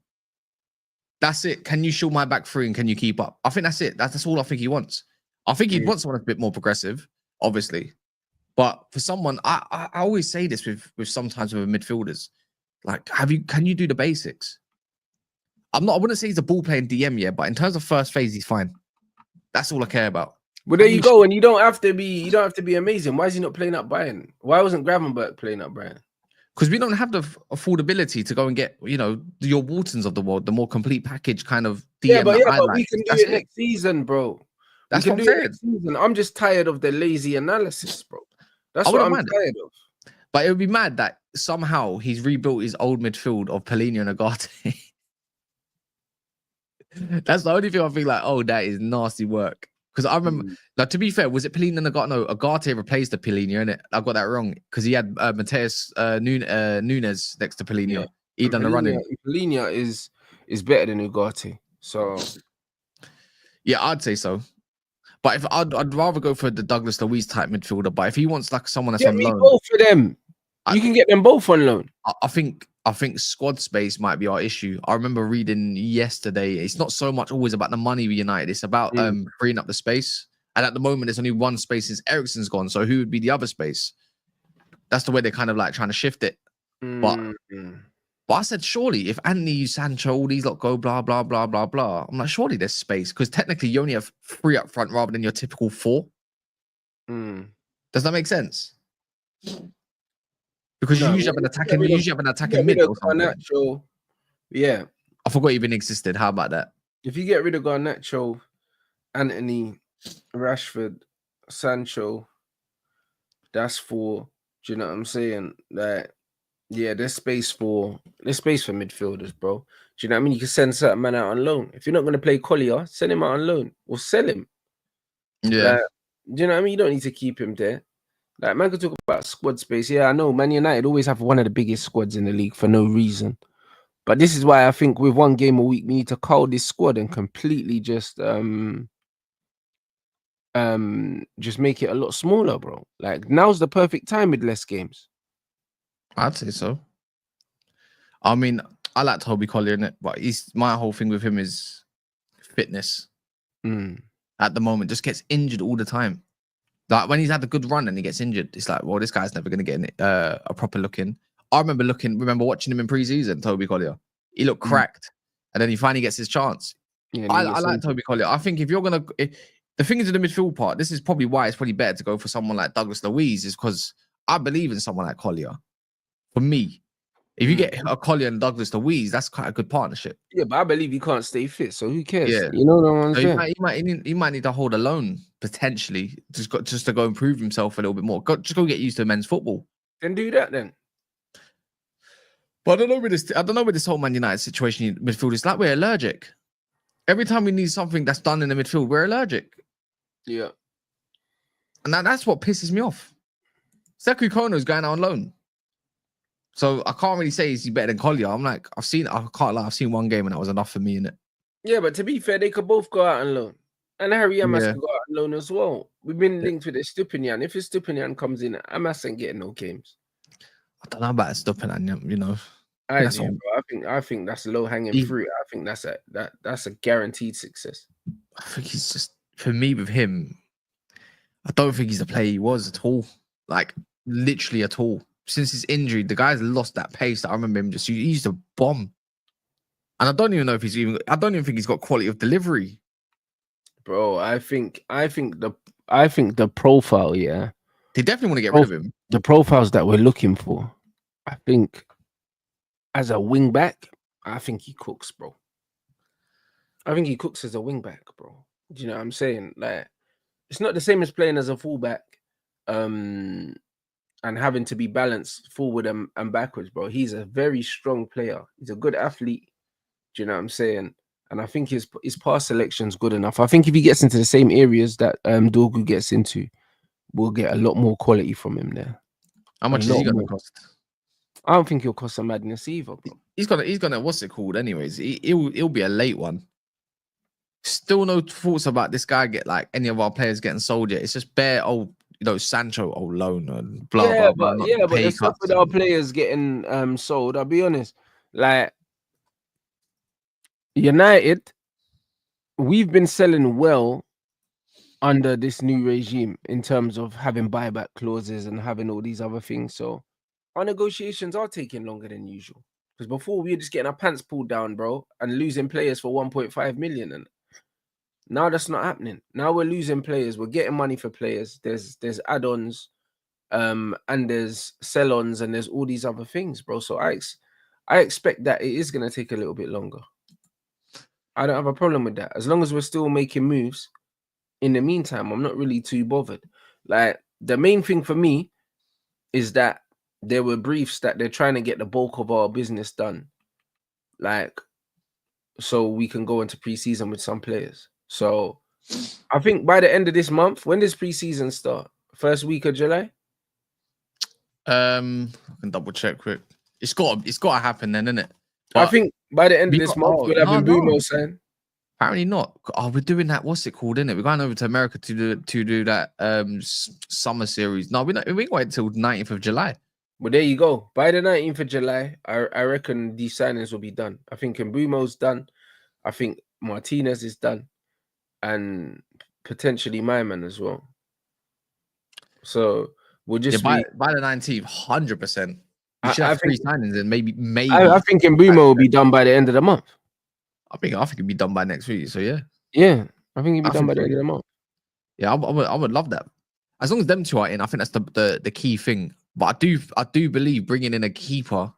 That's it. Can you shield my back three and can you keep up? I think that's it. That's all I think he wants. I think he'd want someone a bit more progressive, obviously. But for someone, I always say this with sometimes with midfielders, like, can you do the basics? I wouldn't say he's a ball playing DM yet, but in terms of first phase, he's fine. That's all I care about. But there you go, and you don't have to be amazing. Why is he not playing up Bayern? Why wasn't Gravenberch playing up Bayern? Because we don't have the affordability to go and get, your Waltons of the world, the more complete package kind of DM. But we can do it next season, bro. That's what I'm saying. Next season. I'm just tired of the lazy analysis, bro. That's what I'm tired of. But it would be mad that somehow he's rebuilt his old midfield of Pellegrini and Agate. That's the only thing I feel like, oh, that is nasty work. Because I remember, like, to be fair, was it Pellegrini and Agate? No, Agate replaced the Pellegrini, innit? I got that wrong. Because he had Mateus Nunes next to Pellegrini. Yeah. He done the running. Pellegrini is better than Ugarte. So, yeah, I'd say so. But if I'd rather go for the Douglas Luiz type midfielder. But if he wants like someone that's on loan, both for them. You can get them both on loan. I think squad space might be our issue. I remember reading yesterday. It's not so much always about the money with United. It's about freeing up the space. And at the moment, there's only one space since Eriksen's gone. So who would be the other space? That's the way they're kind of like trying to shift it. But I said, surely, if Anthony, Sancho, all these lot go blah, blah, blah, blah, blah, I'm like, surely there's space. Because technically, you only have 3 up front rather than your typical 4. Does that make sense? Because you usually have an attacking mid or something. Yeah. I forgot even existed. How about that? If you get rid of Garnacho, Anthony, Rashford, Sancho, that's 4. Do you know what I'm saying? Like, yeah, there's space for midfielders, bro. Do you know what I mean? You can send certain man out on loan. If you're not going to play Collier, send him out on loan or sell him. Yeah. Like, do you know what I mean? You don't need to keep him there. Like, man could talk about squad space. Yeah, I know Man United always have one of the biggest squads in the league for no reason. But this is why I think with 1 game a week, we need to cull this squad and completely just make it a lot smaller, bro. Like, now's the perfect time with less games. I'd say so. I mean, I like Toby Collier in it, but my whole thing with him is fitness. At the moment, just gets injured all the time. Like when he's had a good run and he gets injured, it's like, well, this guy's never going to get a proper look in. I remember watching him in pre-season, Toby Collier. He looked cracked, and then he finally gets his chance. Yeah, I like Toby Collier. I think if you're gonna, the thing is in the midfield part, this is probably why it's probably better to go for someone like Douglas Luiz, is because I believe in someone like Collier. For me, if you get a Collier and Douglas Luiz, that's quite a good partnership. Yeah, but I believe he can't stay fit, so who cares? Yeah. You know what I'm saying? He might need to hold a loan potentially, just to go improve himself a little bit more. Just go get used to men's football. Then do that then. But I don't know with this whole Man United situation in midfield. It's like we're allergic. Every time we need something that's done in the midfield, we're allergic. Yeah. And that's what pisses me off. Sekou Kono's going out on loan. So I can't really say he's better than Collier. I'm like, I've seen 1 game and that was enough for me, innit? Yeah, but to be fair, they could both go out on loan. And Harry Amas could go out on loan as well. We've been linked with Estupinan. If Estupinan comes in, Amas ain't getting no games. I don't know about Estupinan, you know. I think that's low hanging fruit. I think that's a guaranteed success. I think he's just, for me with him, I don't think he's the player he was at all. Like literally at all. Since his injury, the guy's lost that pace. I remember him he used to bomb. And I don't even think he's got quality of delivery. Bro, I think the profile, yeah. They definitely want to get rid of him. The profiles that we're looking for, I think as a wing back, I think he cooks, bro. I think he cooks as a wing back, bro. Do you know what I'm saying? Like, it's not the same as playing as a fullback, and having to be balanced forward and backwards, bro. He's a very strong player. He's a good athlete. Do you know what I'm saying? And I think his pass selection's good enough. I think if he gets into the same areas that Dorgu gets into, we'll get a lot more quality from him there. How much is he going to cost? I don't think he'll cost a madness either, bro. He's gonna what's it called? Anyways, he'll be a late one. Still no thoughts about this guy get like any of our players getting sold yet. It's just bare old, Sancho old loan and blah blah blah. But the stuff with our players getting sold, I'll be honest, like United, we've been selling well under this new regime in terms of having buyback clauses and having all these other things. So our negotiations are taking longer than usual. Because before we were just getting our pants pulled down, bro, and losing players for 1.5 million. And now that's not happening. Now we're losing players. We're getting money for players. There's add-ons, and there's sell-ons, and there's all these other things, bro. So I expect that it is gonna take a little bit longer. I don't have a problem with that. As long as we're still making moves in the meantime, I'm not really too bothered. Like the main thing for me is that there were briefs that they're trying to get the bulk of our business done, like so we can go into preseason with some players. So I think by the end of this month, when does preseason start? First week of July? I can double check quick. It's got to happen then, isn't it? I think by the end of this month, we'll have Mbumo sign. Apparently not. Oh, we're doing that. What's it called, isn't it? We're going over to America to do that summer series. No, we wait until 19th of July. Well, there you go. By the 19th of July, I reckon these signings will be done. I think Mbumo's done. I think Martinez is done. And potentially my man as well. So we'll just by the 19th, 100%. You should have 3 signings and maybe. I think Mbumo will be done by the end of the month. I think it'll be done by next week. So yeah. Yeah, I think it'll be done by the end of the month. Yeah, I would love that. As long as them two are in, I think that's the key thing. But I do believe bringing in a keeper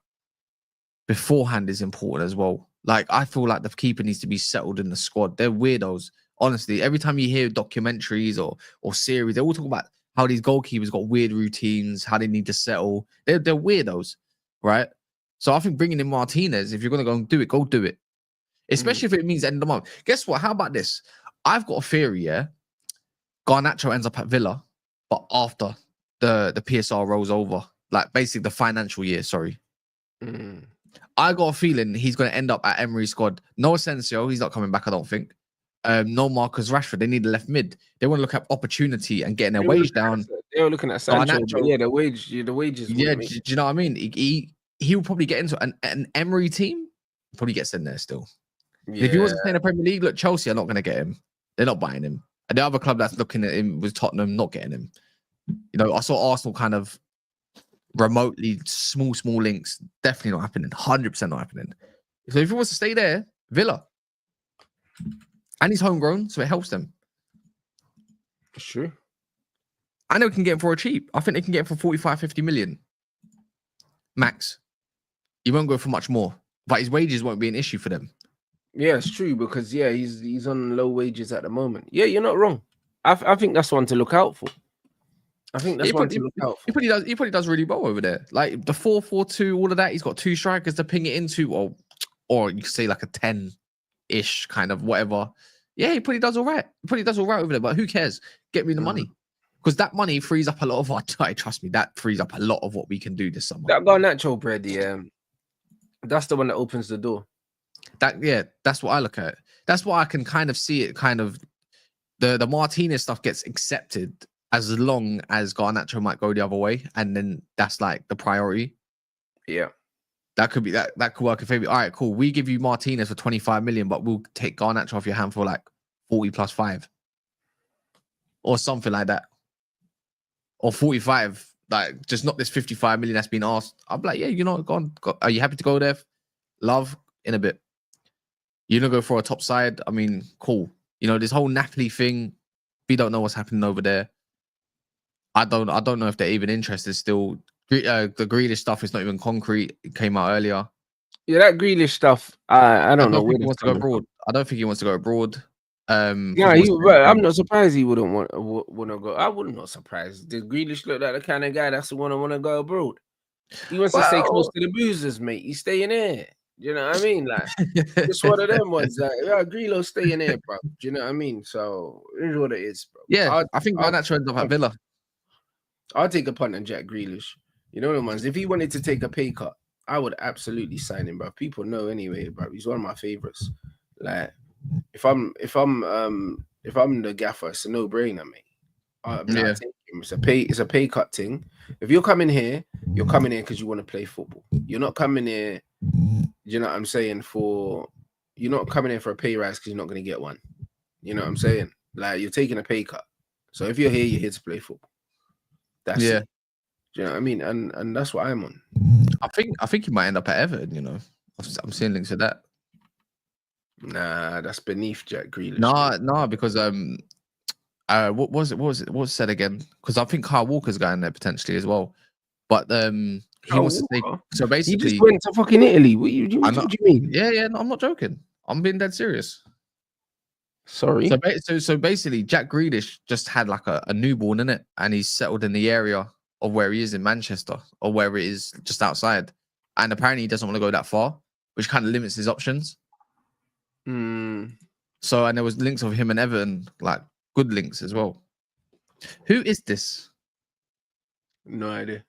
beforehand is important as well. Like I feel like the keeper needs to be settled in the squad. They're weirdos. Honestly, every time you hear documentaries or series, they all talk about how these goalkeepers got weird routines, how they need to settle. They're weirdos, right? So I think bringing in Martinez, if you're gonna go do it. Especially if it means end of the month. Guess what? How about this? I've got a theory, yeah. Garnacho ends up at Villa, but after the PSR rolls over, like basically the financial year, sorry. I got a feeling he's going to end up at Emery's squad. No Asensio, he's not coming back, I don't think. No Marcus Rashford, they need a left mid. They want to look at opportunity and getting their wage down. They were looking at Sancho, but yeah, the wages. Yeah, do you know what I mean? He will probably get into an Emery team. Probably gets in there still. Yeah. If he wasn't playing the Premier League, look, Chelsea are not going to get him. They're not buying him. And the other club that's looking at him was Tottenham, not getting him. You know, I saw Arsenal kind of remotely small links. Definitely not happening. 100% not happening. So if he wants to stay there, Villa. And he's homegrown, so it helps them. Sure. I know we can get him for a cheap. I think they can get him for 45, 50 million. Max. He won't go for much more. But his wages won't be an issue for them. Yeah, it's true because he's on low wages at the moment. Yeah, you're not wrong. I think that's one to look out for. I think that's one to look out for. He probably does really well over there. Like the 4-4-2, all of that. He's got 2 strikers to ping it into, or you could say like a 10-ish kind of whatever. Yeah, he probably does all right. Over there. But who cares? Get me the money. Because that money frees up a lot of our time. Trust me, that frees up a lot of what we can do this summer. That Garnacho bread, yeah. That's the one that opens the door. That's what I look at. That's what I can kind of see it kind of the Martinez stuff gets accepted as long as Garnacho might go the other way, and then that's like the priority. Yeah. That could be that could work in favor. All right, cool. We give you Martinez for 25 million, but we'll take Garnacho off your hand for like 40 plus 5. Or something like that. Or 45. Like just not this 55 million that's been asked. I'm like, yeah, you know, go. Are you happy to go there? Love in a bit. You don't go for a top side. I mean, cool. You know, this whole Napoli thing, we don't know what's happening over there. I don't know if they're even interested still. The Grealish stuff is not even concrete. It came out earlier. Yeah, that Grealish stuff, I don't know. Think he wants to go abroad. I don't think he wants to go abroad. I'm not surprised he wouldn't want to go. I wouldn't not surprised. Does Grealish look like the kind of guy that's the one to want to go abroad? He wants to stay close to the boozers, mate. He's staying there. You know what I mean? Like, it's one of them ones. Like, Grealish staying there, bro. Do you know what I mean? So, it is what it is, bro. Yeah, I think Garnacho ends up at Villa. I'll take a punt on Jack Grealish. You know the ones. If he wanted to take a pay cut, I would absolutely sign him, bro. People know anyway, bro. He's one of my favorites. Like, if I'm the gaffer, it's a no-brainer, mate. It's a pay cut thing. If you're coming here because you want to play football. You're not coming here. You know what I'm saying? You're not coming in for a pay rise because you're not going to get one. You know what I'm saying? Like you're taking a pay cut. So if you're here to play football. That's Yeah. it. Do you know what I mean? And that's what I'm on. I think he might end up at Everton. You know, I'm seeing links to that. Nah, that's beneath Jack Grealish. Nah, because what was it? What was said again? Because I think Kyle Walker's going there potentially as well. But he wants to take. So basically, he just went to fucking Italy. What do you mean? Yeah, no, I'm not joking. I'm being dead serious. Sorry. So basically, Jack Grealish just had like a newborn in it, and he's settled in the area of where he is in Manchester, or where it is just outside. And apparently, he doesn't want to go that far, which kind of limits his options. So, and there was links of him and Everton, like good links as well. Who is this? No idea.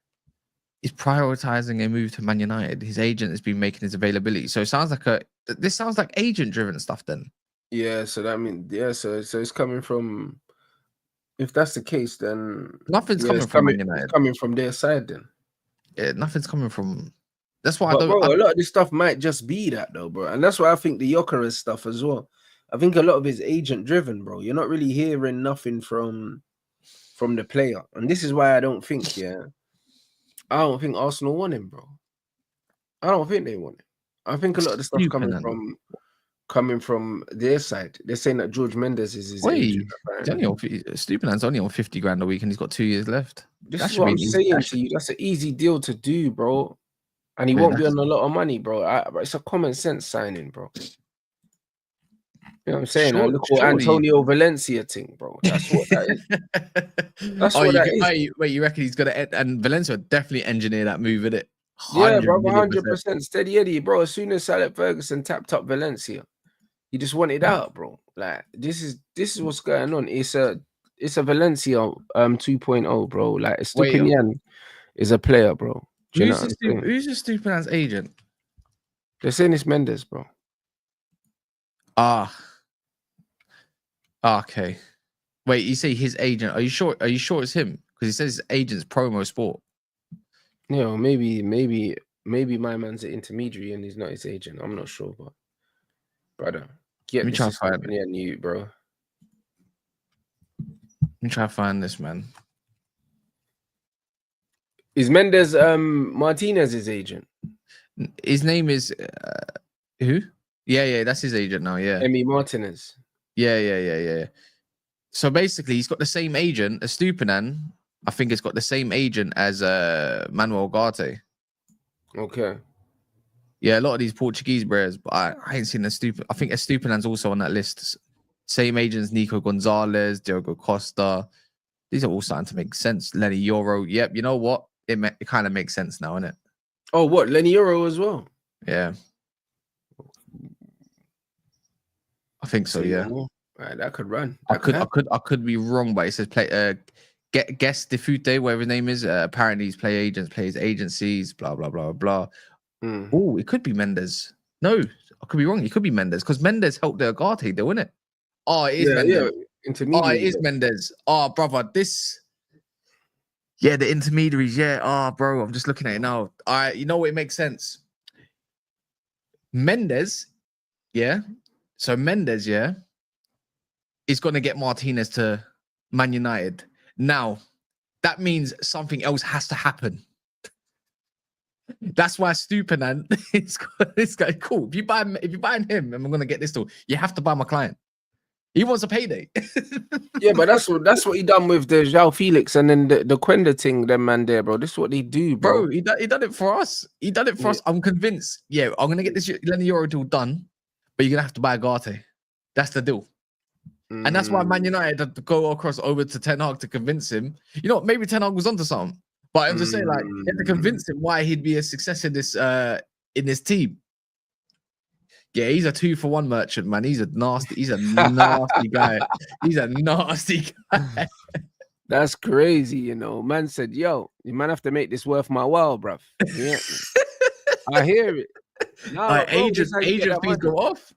He's prioritizing a move to Man United. His agent has been making his availability. So it sounds like this sounds like agent-driven stuff then. Yeah, so that means so it's coming from. If that's the case, then nothing's coming from Man United. It's coming from their side then. Yeah, nothing's coming from. That's why a lot of this stuff might just be that though, bro, and that's why I think the Gyökeres stuff as well. I think a lot of it's agent-driven, bro. You're not really hearing nothing from the player, and this is why I don't think. I don't think Arsenal want him, bro. I don't think they want him. I think a lot of the stuff coming from their side. They're saying that George Mendes is his agent. Estupinan only on 50 grand a week, and he's got 2 years left. This is what I'm saying to you. That's an easy deal to do, bro. And he won't be on a lot of money, bro. It's a common sense signing, bro. You know what I'm saying? Look what Antonio Valencia thing, bro. That's what that is. That's what that is. Wait, you reckon he's gonna and Valencia would definitely engineer that move, isn't it? Yeah, bro, 100% steady Eddie, bro. As soon as Alex Ferguson tapped up Valencia, he just wanted out, bro. Like this is what's going on. It's a Valencia 2.0, bro. Like Estupinan is a player, bro. Who's Estupinan's agent? They're saying it's Mendes, bro. Okay. Wait, you say his agent? Are you sure it's him? Because he says his agent's Promo Sport. You know, maybe my man's an intermediary and he's not his agent. I'm not sure, but brother, get me try to find you, bro. Let me try to find this, man. Is Mendes Martinez's agent? His name is who? Yeah, that's his agent now. Yeah, Emi Martinez. Yeah. So basically, he's got the same agent as Estupinan. I think it's got the same agent as Manuel Ugarte. Okay. Yeah, a lot of these Portuguese players, but I ain't seen Estupinan. I think Estupinan's also on that list. Same agents: Nico Gonzalez, Diogo Costa. These are all starting to make sense. Lenny Euro. Yep. You know what? It kind of makes sense now, innit? Oh, what? Lenny Euro as well? Yeah. I think so. Yeah. Right, that could run. I could be wrong, but it says play. Guess Defute, whatever his name is. Apparently, he's plays agencies. Blah blah blah blah. Oh, it could be Mendes. No, I could be wrong. It could be Mendes because Mendes helped the Ugarte, though, isn't it? Oh, it is Mendes. Yeah, it is Mendes. Oh, brother, this. Yeah, the intermediaries. Yeah. Oh, bro, I'm just looking at it now. You know what? It makes sense. Mendes. Yeah. So Mendes, yeah, is going to get Martinez to Man United. Now, that means something else has to happen. That's why Estupinan is cool. If you're buying him, and I'm going to get this tool, you have to buy my client. He wants a payday. Yeah, but that's what he done with the João Felix and then the Quenda thing, them man there, bro. This is what they do, bro. He done it for us. He done it for us. I'm convinced. Yeah, I'm going to get this Lenny Euro deal done, but you're going to have to buy Ugarte. That's the deal. And that's why Man United had to go across over to Ten Hag to convince him. You know, maybe Ten Hag was onto something. But I'm just saying, like, you have to convince him why he'd be a success in this team. Yeah, he's a 2-for-1 merchant, man. He's a nasty guy. He's a nasty guy. That's crazy, you know. Man said, yo, you might have to make this worth my while, bruv. Yeah. I hear it. No, agent, please go off.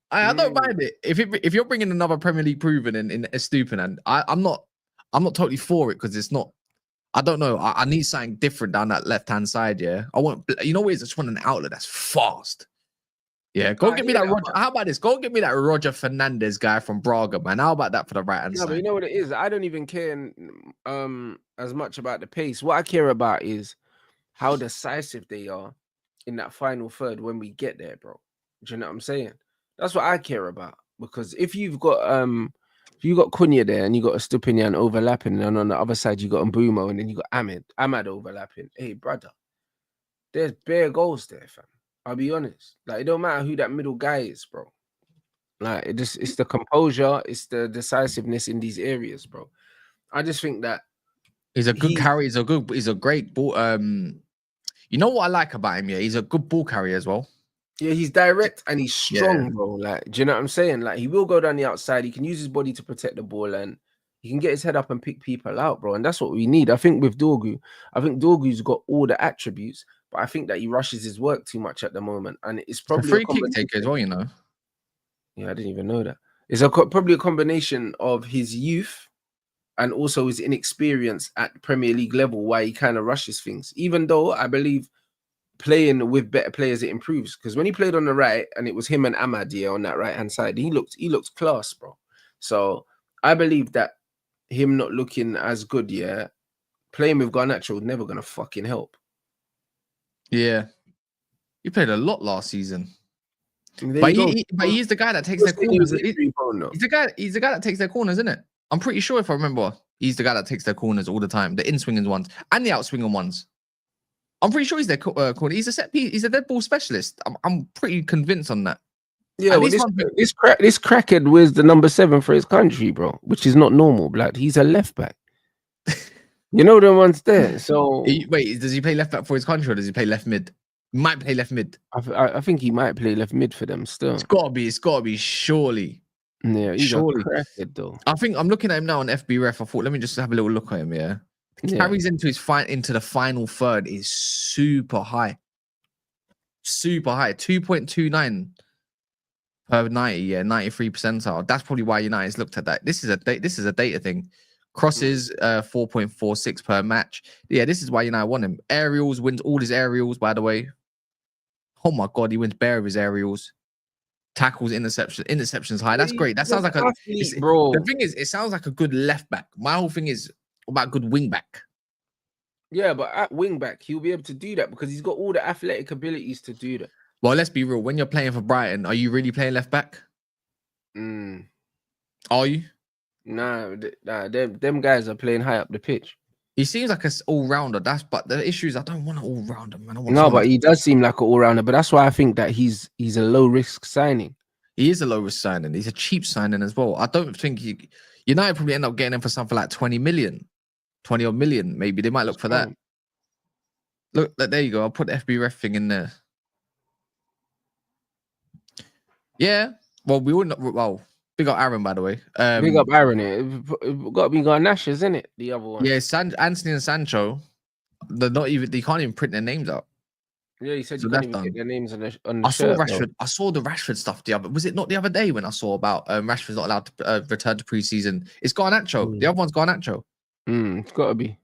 I don't mind it. If you're bringing another Premier League proven in Estupinan, I'm not totally for it because it's not. I don't know. I need something different down that left hand side. Yeah, I want. You know what? I just want an outlet that's fast. Yeah, go get me that Roger. How about this? Go get me that Roger Fernandez guy from Braga, man. How about that for the right hand side? But you know what it is? I don't even care as much about the pace. What I care about is how decisive they are in that final third when we get there, bro. Do you know what I'm saying? That's what I care about. Because if you've got Cunha there and you got Estupinan overlapping, and on the other side you got Mbumo, and then you got Ahmad overlapping. Hey, brother, there's bare goals there, fam. I'll be honest. Like, it don't matter who that middle guy is, bro. Like, it's the composure, it's the decisiveness in these areas, bro. I just think that he's a good carry. He's a great ball. You know what I like about him? Yeah, he's a good ball carrier as well. Yeah, he's direct and he's strong, bro. Like, do you know what I'm saying? Like, he will go down the outside. He can use his body to protect the ball, and he can get his head up and pick people out, bro. And that's what we need. I think with Dorgu's got all the attributes, but I think that he rushes his work too much at the moment, and it's probably a free kick taker as well. You know. Yeah, I didn't even know that. It's probably a combination of his youth and also his inexperience at Premier League level, why he kind of rushes things. Even though I believe playing with better players, it improves. Because when he played on the right and it was him and Ahmad on that right hand side, he looked class, bro. So I believe that him not looking as good, playing with Garnacho is never gonna fucking help. Yeah, he played a lot last season. But he's the guy that takes their corners. He's the guy that takes their corners, isn't it? I'm pretty sure, if I remember, he's the guy that takes their corners all the time, the in-swinging ones and the out-swinging ones. I'm pretty sure he's their corner. He's a set piece. He's a dead ball specialist. I'm pretty convinced on that. Yeah, well, this crackhead wears the number 7 for his country, bro, which is not normal. Blood. He's a left back. You know the ones there. So wait, does he play left back for his country or does he play left mid? He might play left mid. I think he might play left mid for them still. It's gotta be, surely. Yeah, he's surely. A crackhead though. I think I'm looking at him now on FBref. I thought, let me just have a little look at him. Yeah, carries into the final third is super high. 2.29 per 90. 93 percentile. That's probably why United's looked at that. This is a data thing. Crosses 4.46 per match. Yeah, this is why United want him. Aerials, wins all his aerials, by the way. Oh my god, he wins bare of his aerials. Tackles, interceptions high. That's great. That sounds like bro. The thing is, it sounds like a good left back. My whole thing is about good wing back. Yeah, but at wing back, he'll be able to do that because he's got all the athletic abilities to do that. Well, let's be real. When you're playing for Brighton, are you really playing left back? Are you? Nah, them guys are playing high up the pitch. He seems like an all-rounder. But the issue is I don't want an all-rounder, man. But he does seem like an all-rounder. But that's why I think that he's a low-risk signing. He is a low-risk signing. He's a cheap signing as well. I don't think United probably end up getting him for something like 20 odd million. Maybe they might look for that. Look, there you go. I'll put the FBref thing in there. Yeah. Well, we wouldn't. Well, big up Aaron, by the way. Big up Aaron. It got to be Garnacho, isn't it? The other one. Yeah, Anthony and Sancho. They can't even print their names out. Yeah, he said you can't even get their naams on the shirt. I saw the Rashford stuff the other. Was it not the other day when I saw about Rashford's not allowed to return to preseason? It's Garnacho. The other one's Garnacho. It's got to be.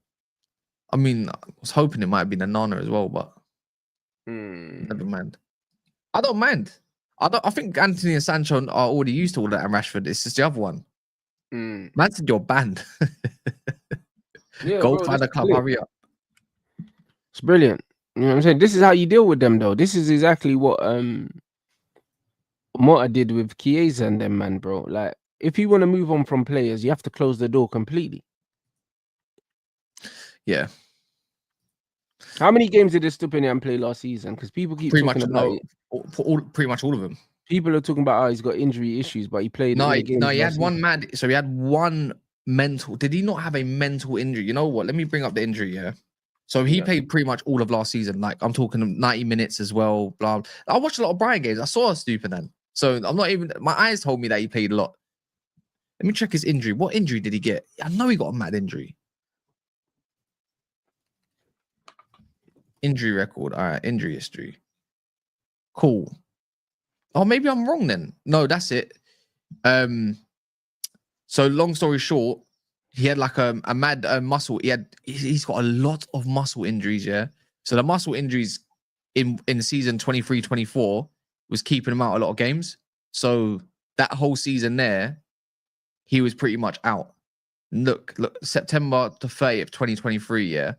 I mean, I was hoping it might be Nana as well, but never mind. I don't mind. I think Anthony and Sancho are already used to all that, and Rashford. It's just the other one. Man said you're banned. Go find a club. Hurry up. It's brilliant. You know what I'm saying? This is how you deal with them, though. This is exactly what Mota did with Chiesa and them, man, bro. Like, if you want to move on from players, you have to close the door completely. Yeah. How many games did Estupinan play last season? Because people keep pretty much all of them. People are talking about he's got injury issues, but he played. He had one mad. So he had one mental. Did he not have a mental injury? You know what? Let me bring up the injury. Yeah. So he played pretty much all of last season. Like I'm talking 90 minutes as well. Blah. I watched a lot of Brian games. I saw Estupinan. So I'm not even. My eyes told me that he played a lot. Let me check his injury. What injury did he get? I know he got a mad injury. Injury record. All right, injury history. Cool. Oh, maybe I'm wrong then. No, that's it. So long story short, he had like a mad muscle. He's got a lot of muscle injuries, yeah. So the muscle injuries in season 23-24, was keeping him out a lot of games. So that whole season there, he was pretty much out. Look, September the 30th, 2023, yeah,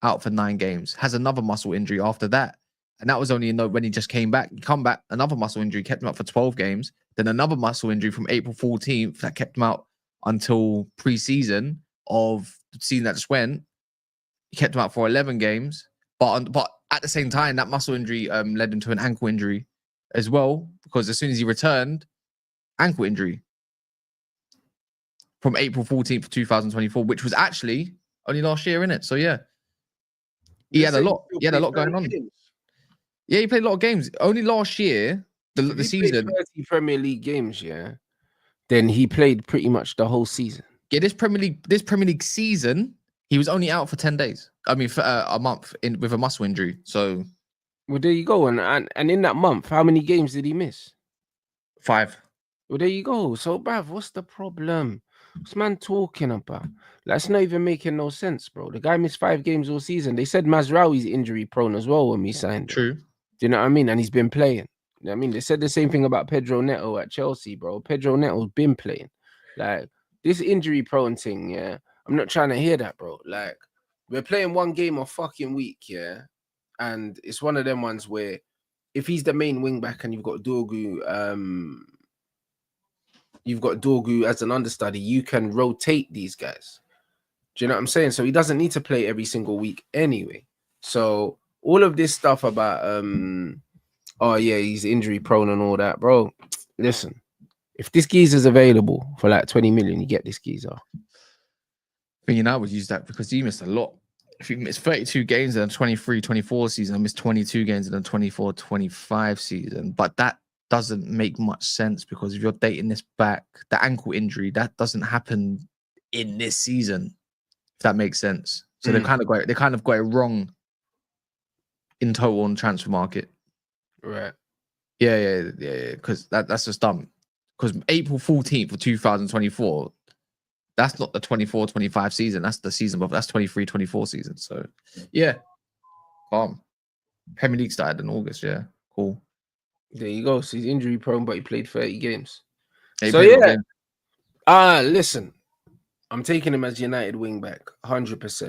out for 9 games. Has another muscle injury after that. And that was only when he just came back. He come back, another muscle injury, kept him out for 12 games. Then another muscle injury from April 14th that kept him out until pre-season of the season that just went. He kept him out for 11 games. But at the same time, that muscle injury led him to an ankle injury as well, because as soon as he returned, ankle injury from April 14th, 2024, which was actually only last year, innit? So yeah, he had a lot going on. Games. Yeah, he played a lot of games. Only last year, the season. 30 Premier League games, yeah. Then he played pretty much the whole season. Yeah, this Premier League season, he was only out for 10 days. I mean, for a month with a muscle injury. So, well, there you go. And in that month, how many games did he miss? 5. Well, there you go. So, bruv, what's the problem? What's man talking about? That's not even making no sense, bro. The guy missed 5 games all season. They said Mazraoui's injury prone as well when we signed him. True. Do you know what I mean? And he's been playing. You know what I mean? They said the same thing about Pedro Neto at Chelsea, bro. Pedro Neto's been playing. Like, this injury prone thing, yeah. I'm not trying to hear that, bro. Like, we're playing one game a fucking week, yeah. And it's one of them ones where if he's the main wing back and you've got Dorgu as an understudy, you can rotate these guys. Do you know what I'm saying? So he doesn't need to play every single week anyway. So all of this stuff about oh yeah, he's injury prone and all that, bro. Listen, if this geezer's available for like 20 million, you get this geezer. I mean, I would use that because he missed a lot. If he missed 32 games in the 23-24 season, I missed 22 games in the 24-25 season. But that doesn't make much sense because if you're dating this back, the ankle injury, that doesn't happen in this season. If that makes sense. So they kind of got it wrong in total on transfer market. Right. Yeah. Because that's just dumb. Because April 14th of 2024, that's not the 24-25 season. That's the season before. That's 23-24 season. So yeah. Premier League started in August. Yeah. Cool. There you go. So he's injury prone, but he played 30 games. Yeah, so yeah. Listen, I'm taking him as United wing back, 100%. You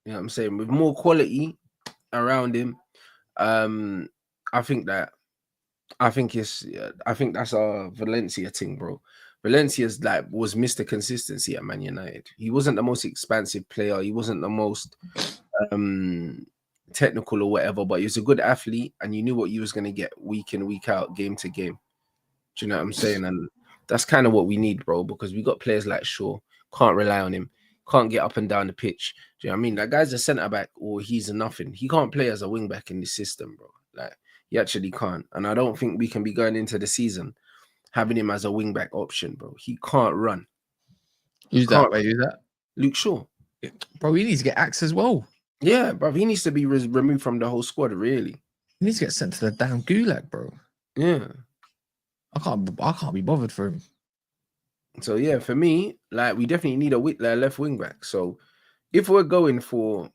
know what I'm saying? With more quality around him, I think that's our Valencia thing, bro. Valencia's was Mr. Consistency at Man United. He wasn't the most expansive player. He wasn't the most technical or whatever, but he was a good athlete, and you knew what you was going to get week in, week out, game to game. Do you know what I'm saying? And that's kind of what we need, bro, because we got players like Shaw. Can't rely on him. Can't get up and down the pitch. Do you know what I mean? That guy's a centre back or he's a nothing. He can't play as a wing back in this system, bro. Like, he actually can't. And I don't think we can be going into the season having him as a wing back option, bro. He can't run. Who's that? Luke Shaw. Bro, he needs to get axed as well. Yeah, bro. He needs to be removed from the whole squad, really. He needs to get sent to the damn gulag, bro. Yeah. I can't be bothered for him. So yeah, for me, we definitely need a left wing back. So if we're going for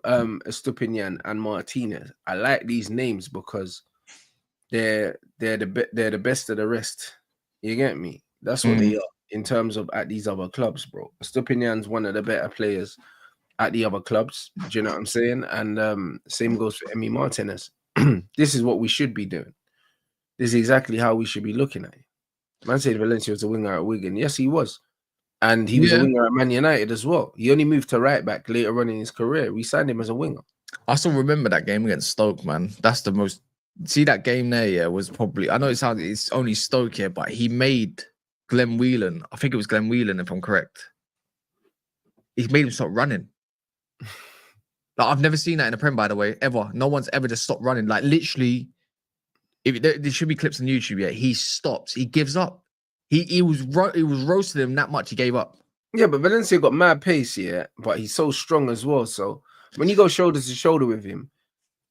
Estupinan and Martinez, I like these names because they're the best of the rest. You get me? That's what they are in terms of at these other clubs, bro. Estupinan's one of the better players at the other clubs. Do you know what I'm saying? And same goes for Emi Martinez. This is what we should be doing. This is exactly how we should be looking at it. Man said Valencia was a winger at Wigan. Yes, he was. And he was a winger at Man United as well. He only moved to right back later on in his career. We signed him as a winger. I still remember that game against Stoke, man. That's the most... See, that game there, yeah, was probably... I know it's only Stoke here, but he made Glenn Whelan... I think it was Glenn Whelan, if I'm correct. He made him stop running. I've never seen that in the Prem, by the way, ever. No one's ever just stopped running. Literally... There should be clips on YouTube. Yeah, he stops. He gives up. He was roasting him that much. He gave up. Yeah, but Valencia got mad pace, yeah. But he's so strong as well. So when you go shoulder to shoulder with him,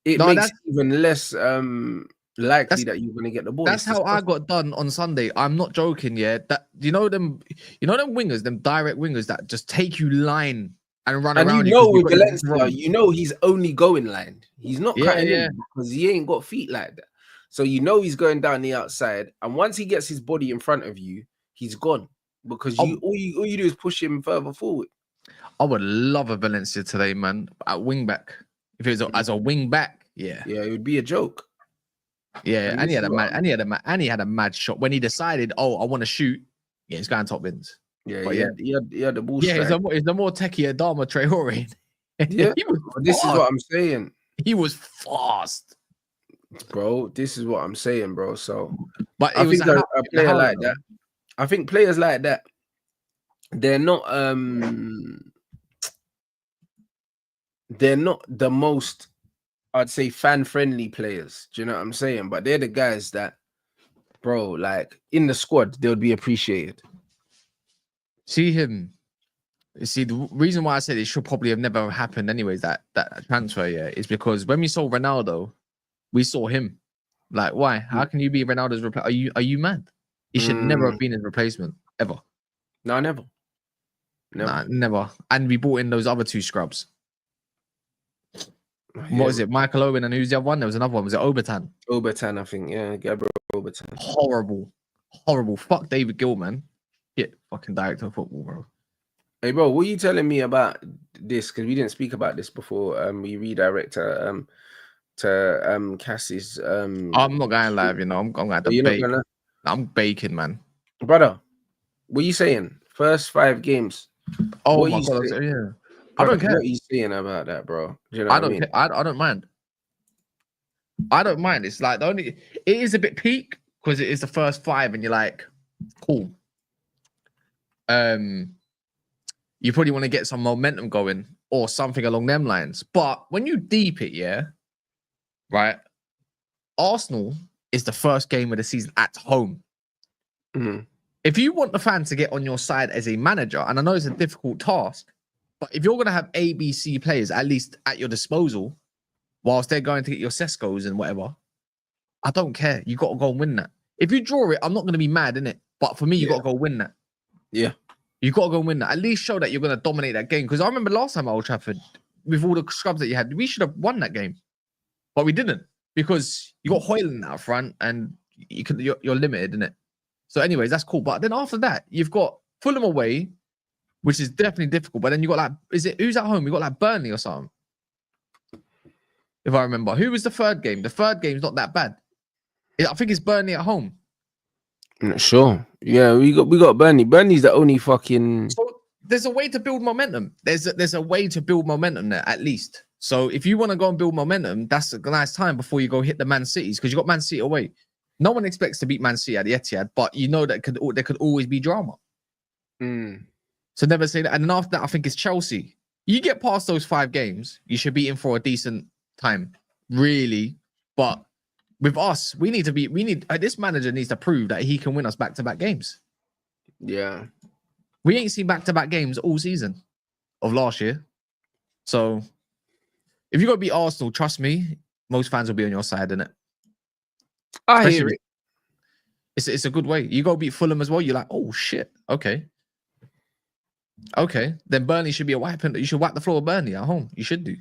it makes it even less likely that you're gonna get the ball. That's how I got done on Sunday. I'm not joking. Yeah, that you know them wingers, them direct wingers that just take you line and run around. And with Valencia, he's only going line. He's not cutting in because he ain't got feet like that. So you know he's going down the outside, and once he gets his body in front of you, he's gone because all you do is push him further forward. I would love a Valencia today, man, at wing back. If it was as a wing back, yeah, it would be a joke. Yeah, and he had a mad shot when he decided, oh, I want to shoot. Yeah, he's going top bins. Yeah, he had the ball. Yeah, he's the more techie Adama Traore. Yeah, this is what I'm saying. He was fast, bro. This is what I'm saying, bro. So, but I think a player like that. I think players like that, they're not the most, I'd say, fan-friendly players. Do you know what I'm saying? But they're the guys that, bro, like in the squad, they would be appreciated. See him. See, the reason why I said it should probably have never happened anyways, that transfer, is because when we saw Ronaldo, we saw him. Like, why? How can you be Ronaldo's replacement? Are you mad? He should never have been his replacement, ever. No, never. Nah, never. And we brought in those other two scrubs. What was it? Michael Owen, and who's the other one? There was another one. Was it Obertan? Obertan, I think. Yeah, Gabriel Obertan. Horrible. Fuck David Gill, man. Yeah, fucking director of football, bro. Hey, bro, what are you telling me about this? Because we didn't speak about this before. We redirect to Cassie's. I'm not going live, you know. I'm going to bake. I'm baking, man. Brother, what are you saying? First 5 games. Oh my god, yeah. I don't care. What are you saying about that, bro? Do you know what I mean? Care. I don't mind. I don't mind. It's like it is a bit peak because it is the first 5, and you're like, cool. You probably want to get some momentum going or something along them lines. But when you deep it, right? Arsenal is the first game of the season at home. Mm-hmm. If you want the fans to get on your side as a manager, and I know it's a difficult task, but if you're going to have ABC players at least at your disposal, whilst they're going to get your Sescos and whatever, I don't care. You got to go and win that. If you draw it, I'm not going to be mad, innit? But for me, you got to go win that. Yeah. You got to go and win that. At least show that you're going to dominate that game. Because I remember last time at Old Trafford, with all the scrubs that you had, we should have won that game. But we didn't. Because you got Hoyland out front and you're limited, innit? So anyways, that's cool. But then after that, you've got Fulham away, which is definitely difficult. But then you got like, who's at home? We got like Burnley or something. If I remember. Who was the third game? The third game's not that bad. I think it's Burnley at home. I'm not sure. Yeah, we got Burnley. Burnley's the only fucking. So there's a way to build momentum. There's a way to build momentum there, at least. So if you want to go and build momentum, that's a nice time before you go hit the Man Cities, because you got Man City away. No one expects to beat Man City at the Etihad, but you know that there could always be drama. So never say that. And then after that, I think it's Chelsea. You get past those 5 games, you should be in for a decent time, really. But with us, this manager needs to prove that he can win us back-to-back games. Yeah. We ain't seen back-to-back games all season of last year. So if you got to beat Arsenal, trust me, most fans will be on your side, innit? I hear it. It's a good way. You go beat Fulham as well. You're like, oh shit, okay. Then Burnley should be a wipe. You should wipe the floor with Burnley at home. You should do.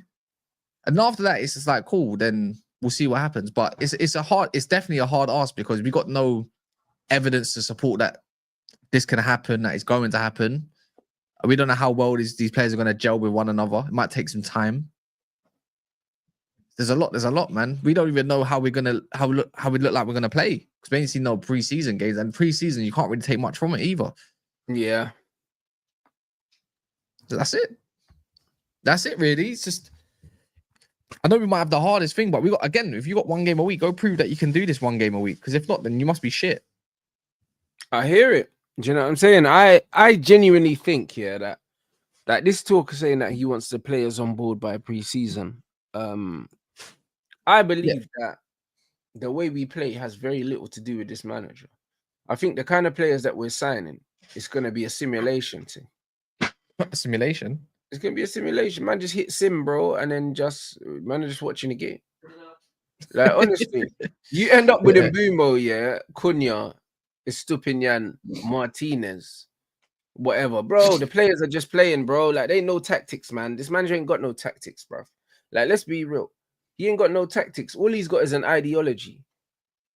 And after that, it's just like, cool. Then we'll see what happens. But it's definitely a hard ask, because we got no evidence to support that this can happen, that it's going to happen. We don't know how well these players are going to gel with one another. It might take some time. There's a lot, man. We don't even know how we look like we're gonna play, because we ain't seen no preseason games, and preseason you can't really take much from it either. Yeah, so that's it. That's it, really. It's just, I know we might have the hardest thing, but if you got 1 game a week, go prove that you can do this 1 game a week. Because if not, then you must be shit. I hear it. Do you know what I'm saying? I genuinely think that this talk is saying that he wants the players on board by preseason. I believe that the way we play has very little to do with this manager. I think the kind of players that we're signing, it's going to be a simulation thing. A simulation? It's going to be a simulation. Man, just hit sim, bro, and then just watching the game. Like, honestly, you end up with Mbumo, Cunha, Estupinan, Martinez, whatever. Bro, the players are just playing, bro. Like, they ain't no tactics, man. This manager ain't got no tactics, bro. Like, let's be real. He ain't got no tactics. All he's got is an ideology.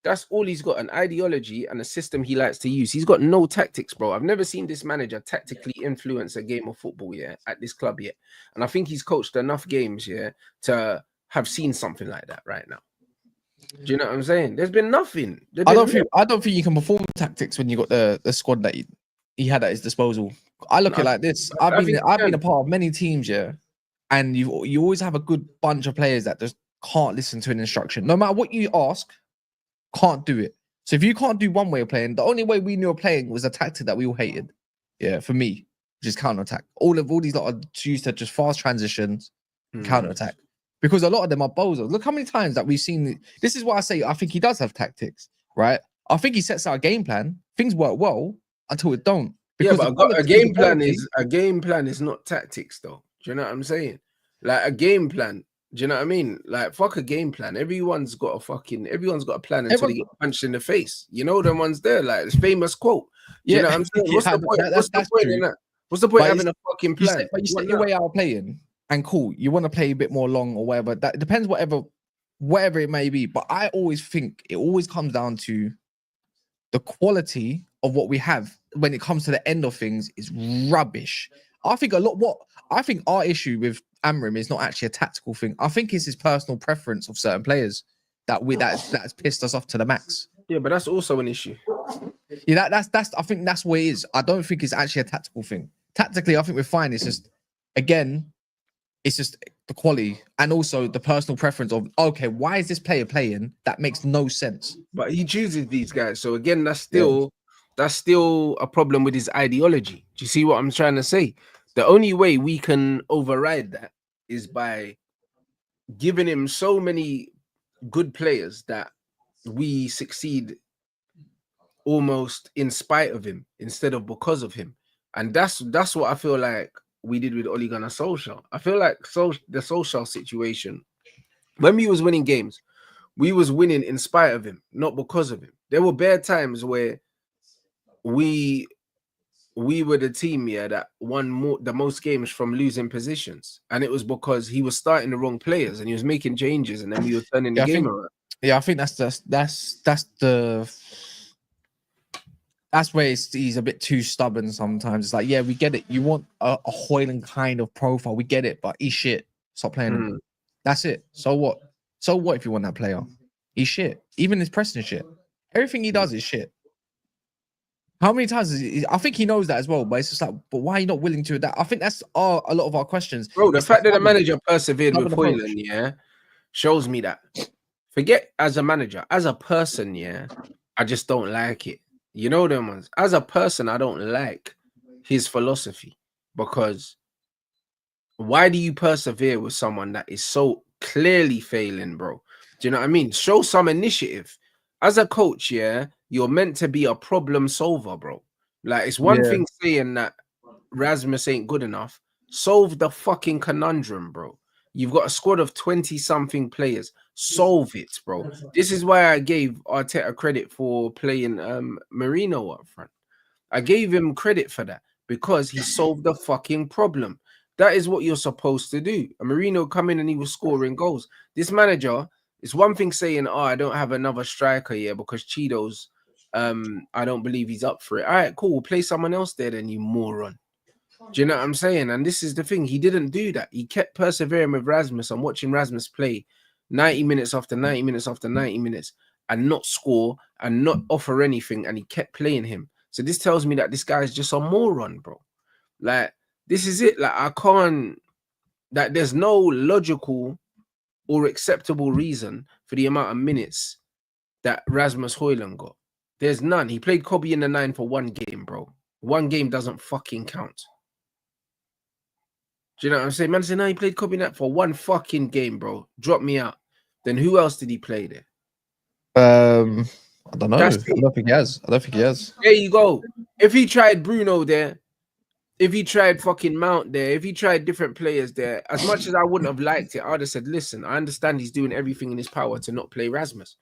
That's all he's got, an ideology and a system he likes to use. He's got no tactics, bro. I've never seen this manager tactically influence a game of football, at this club yet. And I think he's coached enough games, to have seen something like that right now. Do you know what I'm saying? There's been nothing. I don't think you can perform tactics when you got the squad that he had at his disposal. I look at it like this. I've been a part of many teams, and you always have a good bunch of players that just can't listen to an instruction. No matter what you ask, can't do it. So if you can't do one way of playing, the only way we knew of playing was a tactic that we all hated. Yeah, for me, which is counter attack. All these lot are used to just fast transitions, counter attack. Because a lot of them are bozos. Look how many times that we've seen. This is why I say I think he does have tactics, right? I think he sets out a game plan. Things work well until it don't. Because but a game plan is not tactics, though. Do you know what I'm saying? Like a game plan. Do you know what I mean? Like fuck a game plan. Everyone's got a plan until they get punched in the face. You know them ones there, like this famous quote. Do you know what I'm saying? What's the point? What's the point in that? What's the point having a fucking plan? You set your way out of playing. And cool, you want to play a bit more long or whatever. That depends, whatever it may be. But I always think it always comes down to the quality of what we have when it comes to the end of things is rubbish. I think our issue with Amrim is not actually a tactical thing. I think it's his personal preference of certain players that's pissed us off to the max. Yeah, but that's also an issue. Yeah, that's I think that's what it is. I don't think it's actually a tactical thing. Tactically, I think we're fine. It's just it's just the quality and also the personal preference of, okay, why is this player playing? That makes no sense. But he chooses these guys. So again, that's still a problem with his ideology. Do you see what I'm trying to say? The only way we can override that is by giving him so many good players that we succeed almost in spite of him instead of because of him. And that's what I feel like we did with Ole Gunnar Solskjaer. I feel like the Solskjaer situation, when we was winning games, we was winning in spite of him, not because of him. There were bare times where we were the team, that won the most games from losing positions, and it was because he was starting the wrong players and he was making changes, and then we were turning the game around. Yeah, I think that's where he's a bit too stubborn sometimes. It's like, yeah, we get it. You want a Hoyland kind of profile. We get it, but he's shit. Stop playing him. That's it. So what? So what if you want that player? He's shit. Even his pressing shit. Everything he does is shit. How many times I think he knows that as well, but it's just like, but why are you not willing to adapt? I think that's a lot of our questions. Bro, the fact that the manager persevered with Hoyland, shows me that. Forget as a manager, as a person, I just don't like it. You know them ones. As a person, I don't like his philosophy, because why do you persevere with someone that is so clearly failing, bro? Do you know what I mean? Show some initiative. As a coach, you're meant to be a problem solver, bro. Like, it's one thing saying that Rasmus ain't good enough. Solve the fucking conundrum, bro. You've got a squad of 20-something players. Solve it, bro. This is why I gave Arteta credit for playing Marino up front. I gave him credit for that because he solved the fucking problem. That is what you're supposed to do. And Marino come in and he was scoring goals. This manager, it's one thing saying, I don't have another striker here because Cheetos, I don't believe he's up for it. All right, cool. We'll play someone else there then, you moron. Do you know what I'm saying? And this is the thing. He didn't do that. He kept persevering with Rasmus and watching Rasmus play 90 minutes after 90 minutes after 90 minutes and not score and not offer anything. And he kept playing him. So this tells me that this guy is just a moron, bro. Like, this is it. Like, I can't, that there's no logical or acceptable reason for the amount of minutes that Rasmus Højlund got. There's none. He played Kobe in the 9 for one game, bro. One game doesn't fucking count. Do you know what I'm saying? Man said, no, he played Kobe Nat for one fucking game, bro. Drop me out. Then who else did he play there? I don't know. I don't think he has. There you go. If he tried Bruno there, if he tried fucking Mount there, if he tried different players there, as much as I wouldn't have liked it, I'd have said, listen, I understand he's doing everything in his power to not play Rasmus.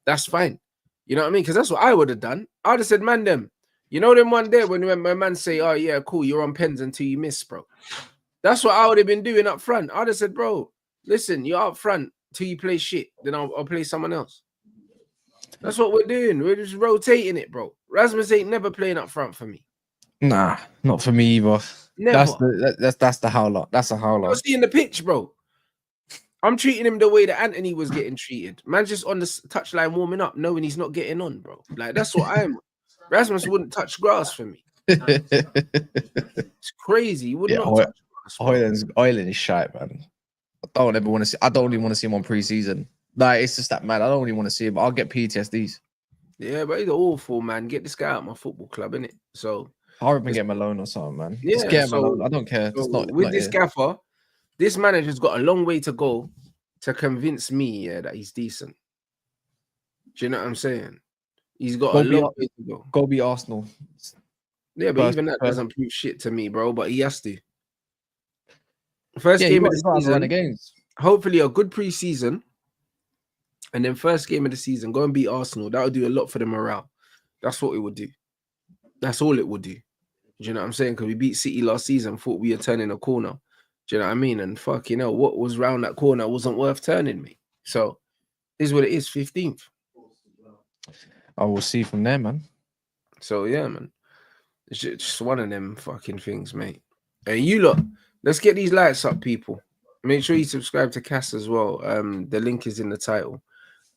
That's fine. You know what I mean? Because that's what I would have done. I'd have said, man, them. You know them one day when my man say, oh, yeah, cool, you're on pens until you miss, bro. That's what I would have been doing up front. I'd have said, bro, listen, you're up front till you play shit. Then I'll play someone else. That's what we're doing. We're just rotating it, bro. Rasmus ain't never playing up front for me. Nah, not for me either. Never. That's the howler. That's a howler. You're seeing the pitch, bro. I'm treating him the way that Anthony was getting treated. Man, just on the touchline warming up, knowing he's not getting on, bro. Like that's what I am. Rasmus wouldn't touch grass for me. It's crazy. He would Yeah, not touch grass, bro. Ireland is shite, man. I don't ever want to see. I don't even want to see him on pre-season. Like it's just that man. I don't really want to see him. I'll get PTSDs. Yeah, but he's awful, man. Get this guy out of my football club, innit? So I'll even get him alone or something, man. yeah, Just get him so, alone. I don't care. Just so not with not this here. gaffer, this manager's got a long way to go to convince me, yeah, that he's decent. Do you know what I'm saying? He's got a long way to go. Go be Arsenal. Yeah, but even that doesn't prove shit to me, bro. But he has to. First game of the season, games. hopefully a good pre-season, and then first game of the season, go and beat Arsenal. That would do a lot for the morale. That's what it would do. That's all it would do. Do you know what I'm saying? Because we beat City last season, thought we were turning a corner. Do you know what I mean? And fuck, you know, what was round that corner wasn't worth turning me. So, is what it is, 15th. I will see from there, man. So, yeah, man. It's just one of them fucking things, mate. Hey, you lot, let's get these lights up, people. Make sure you subscribe to Cass as well. The link is in the title.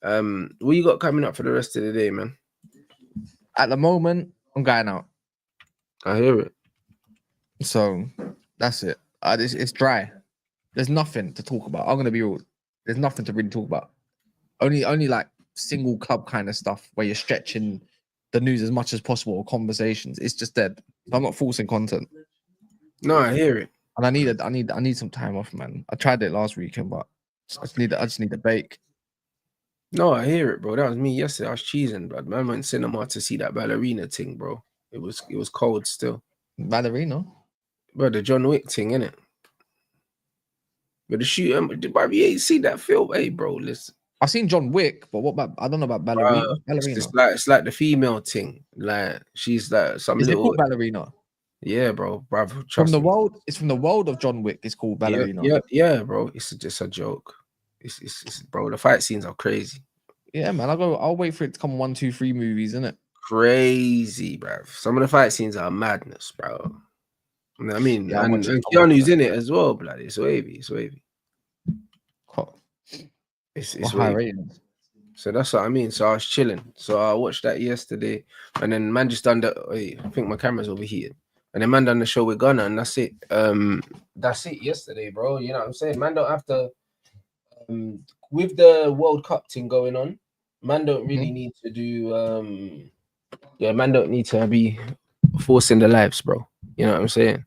What you got coming up for the rest of the day, man? At the moment, I'm going out. I hear it. So that's it. It's dry. There's nothing to talk about. I'm gonna be real. There's nothing to really talk about. Only like single club kind of stuff where you're stretching the news as much as possible or conversations. It's just dead. I'm not forcing content. No, I hear it. And I need some time off, man. I tried it last weekend, but I just need a bake. No, I hear it, bro. That was me yesterday. I was cheesing, bro. Man went cinema to see that ballerina thing, bro. It was cold still. Ballerina? Bro, the John Wick thing, innit? But the shoot, you ain't seen that film, hey, bro. Listen, I've seen John Wick, but what about? I don't know about ballerina. It's like the female thing. Like she's like some Is little. it called ballerina? Yeah, bro. From the world, it's from the world of John Wick. It's called ballerina. Yeah, bro. It's just a joke. It's bro. The fight scenes are crazy. Yeah, man. I'll wait for it to come 1, 2, 3 movies, innit? Crazy, bro. Some of the fight scenes are madness, bro. I mean, yeah, and Keanu's in it as well, blood. It's wavy. It's wavy. It's high wavy. ratings. So that's what I mean. So I was chilling. So I watched that yesterday, and then man just done the. Wait, I think my camera's overheated. And then man done the show with Gunner, and that's it. That's it yesterday, bro. You know what I'm saying? Man don't have to. With the World Cup thing going on, man don't really need to do. Yeah, man don't need to be forcing the lives, bro. You know what I'm saying?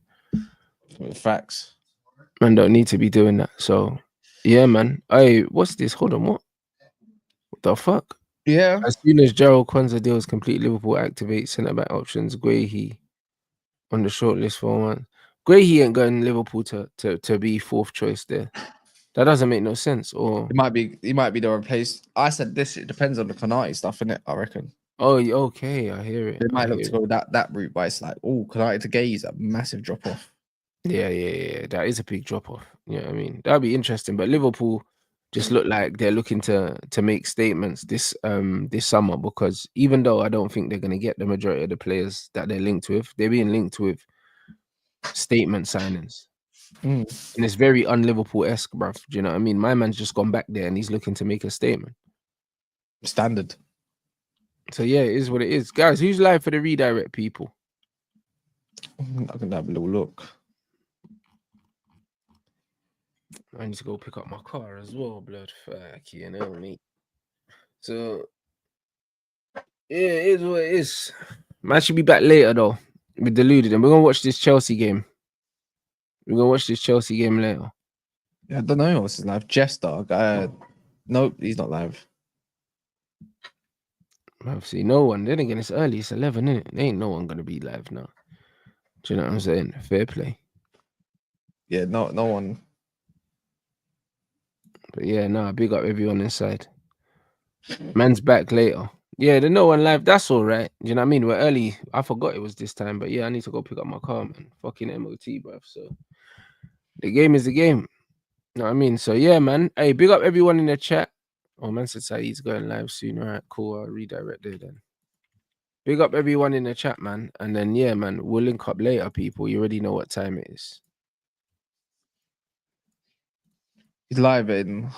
Facts. Man don't need to be doing that. So, yeah, man. Hey, what's this? Hold on, what the fuck? Yeah. As soon as Gerald Kwanzaa deals complete, Liverpool activate centre back options. Guehi on the shortlist for one. Guehi ain't going Liverpool to be fourth choice there. That doesn't make no sense. Or he might be the replace. I said this. It depends on the Konate stuff, innit? I reckon. Oh, okay. I hear it. They might look to go that route, but it's like, oh, Konate to Gay is a massive drop off. Yeah. That is a big drop off. You know what I mean? That'd be interesting. But Liverpool just look like they're looking to make statements this summer, because even though I don't think they're gonna get the majority of the players that they're linked with, they're being linked with statement signings. And it's very un-Liverpool-esque, bruv. Do you know what I mean? My man's just gone back there and he's looking to make a statement. Standard. So yeah, it is what it is. Guys, who's live for the redirect, people? I can have a little look. I need to go pick up my car as well, blood. Fuck you know, mate. So yeah, it is what it is. Man should be back later though. We're deluded, and we're gonna watch this Chelsea game. We're gonna watch this Chelsea game later. Yeah, I don't know what's his live. Jester. Nope, he's not live. Obviously, no one. Then again, it's early. It's 11, isn't it? There ain't no one gonna be live now. Do you know what I'm saying? Fair play. Yeah, no one. But yeah, no, big up everyone inside. Man's back later. Yeah, there's no one live. That's all right. Do you know what I mean? We're early. I forgot it was this time, but yeah, I need to go pick up my car, man. Fucking MOT, bruv. So the game is the game. You know what I mean? So yeah, man. Hey, big up everyone in the chat. Oh, man said Saeed's going live soon. All right, cool. I'll redirect there then. Big up everyone in the chat, man. And then, yeah, man, we'll link up later, people. You already know what time it is. He's live, Aiden.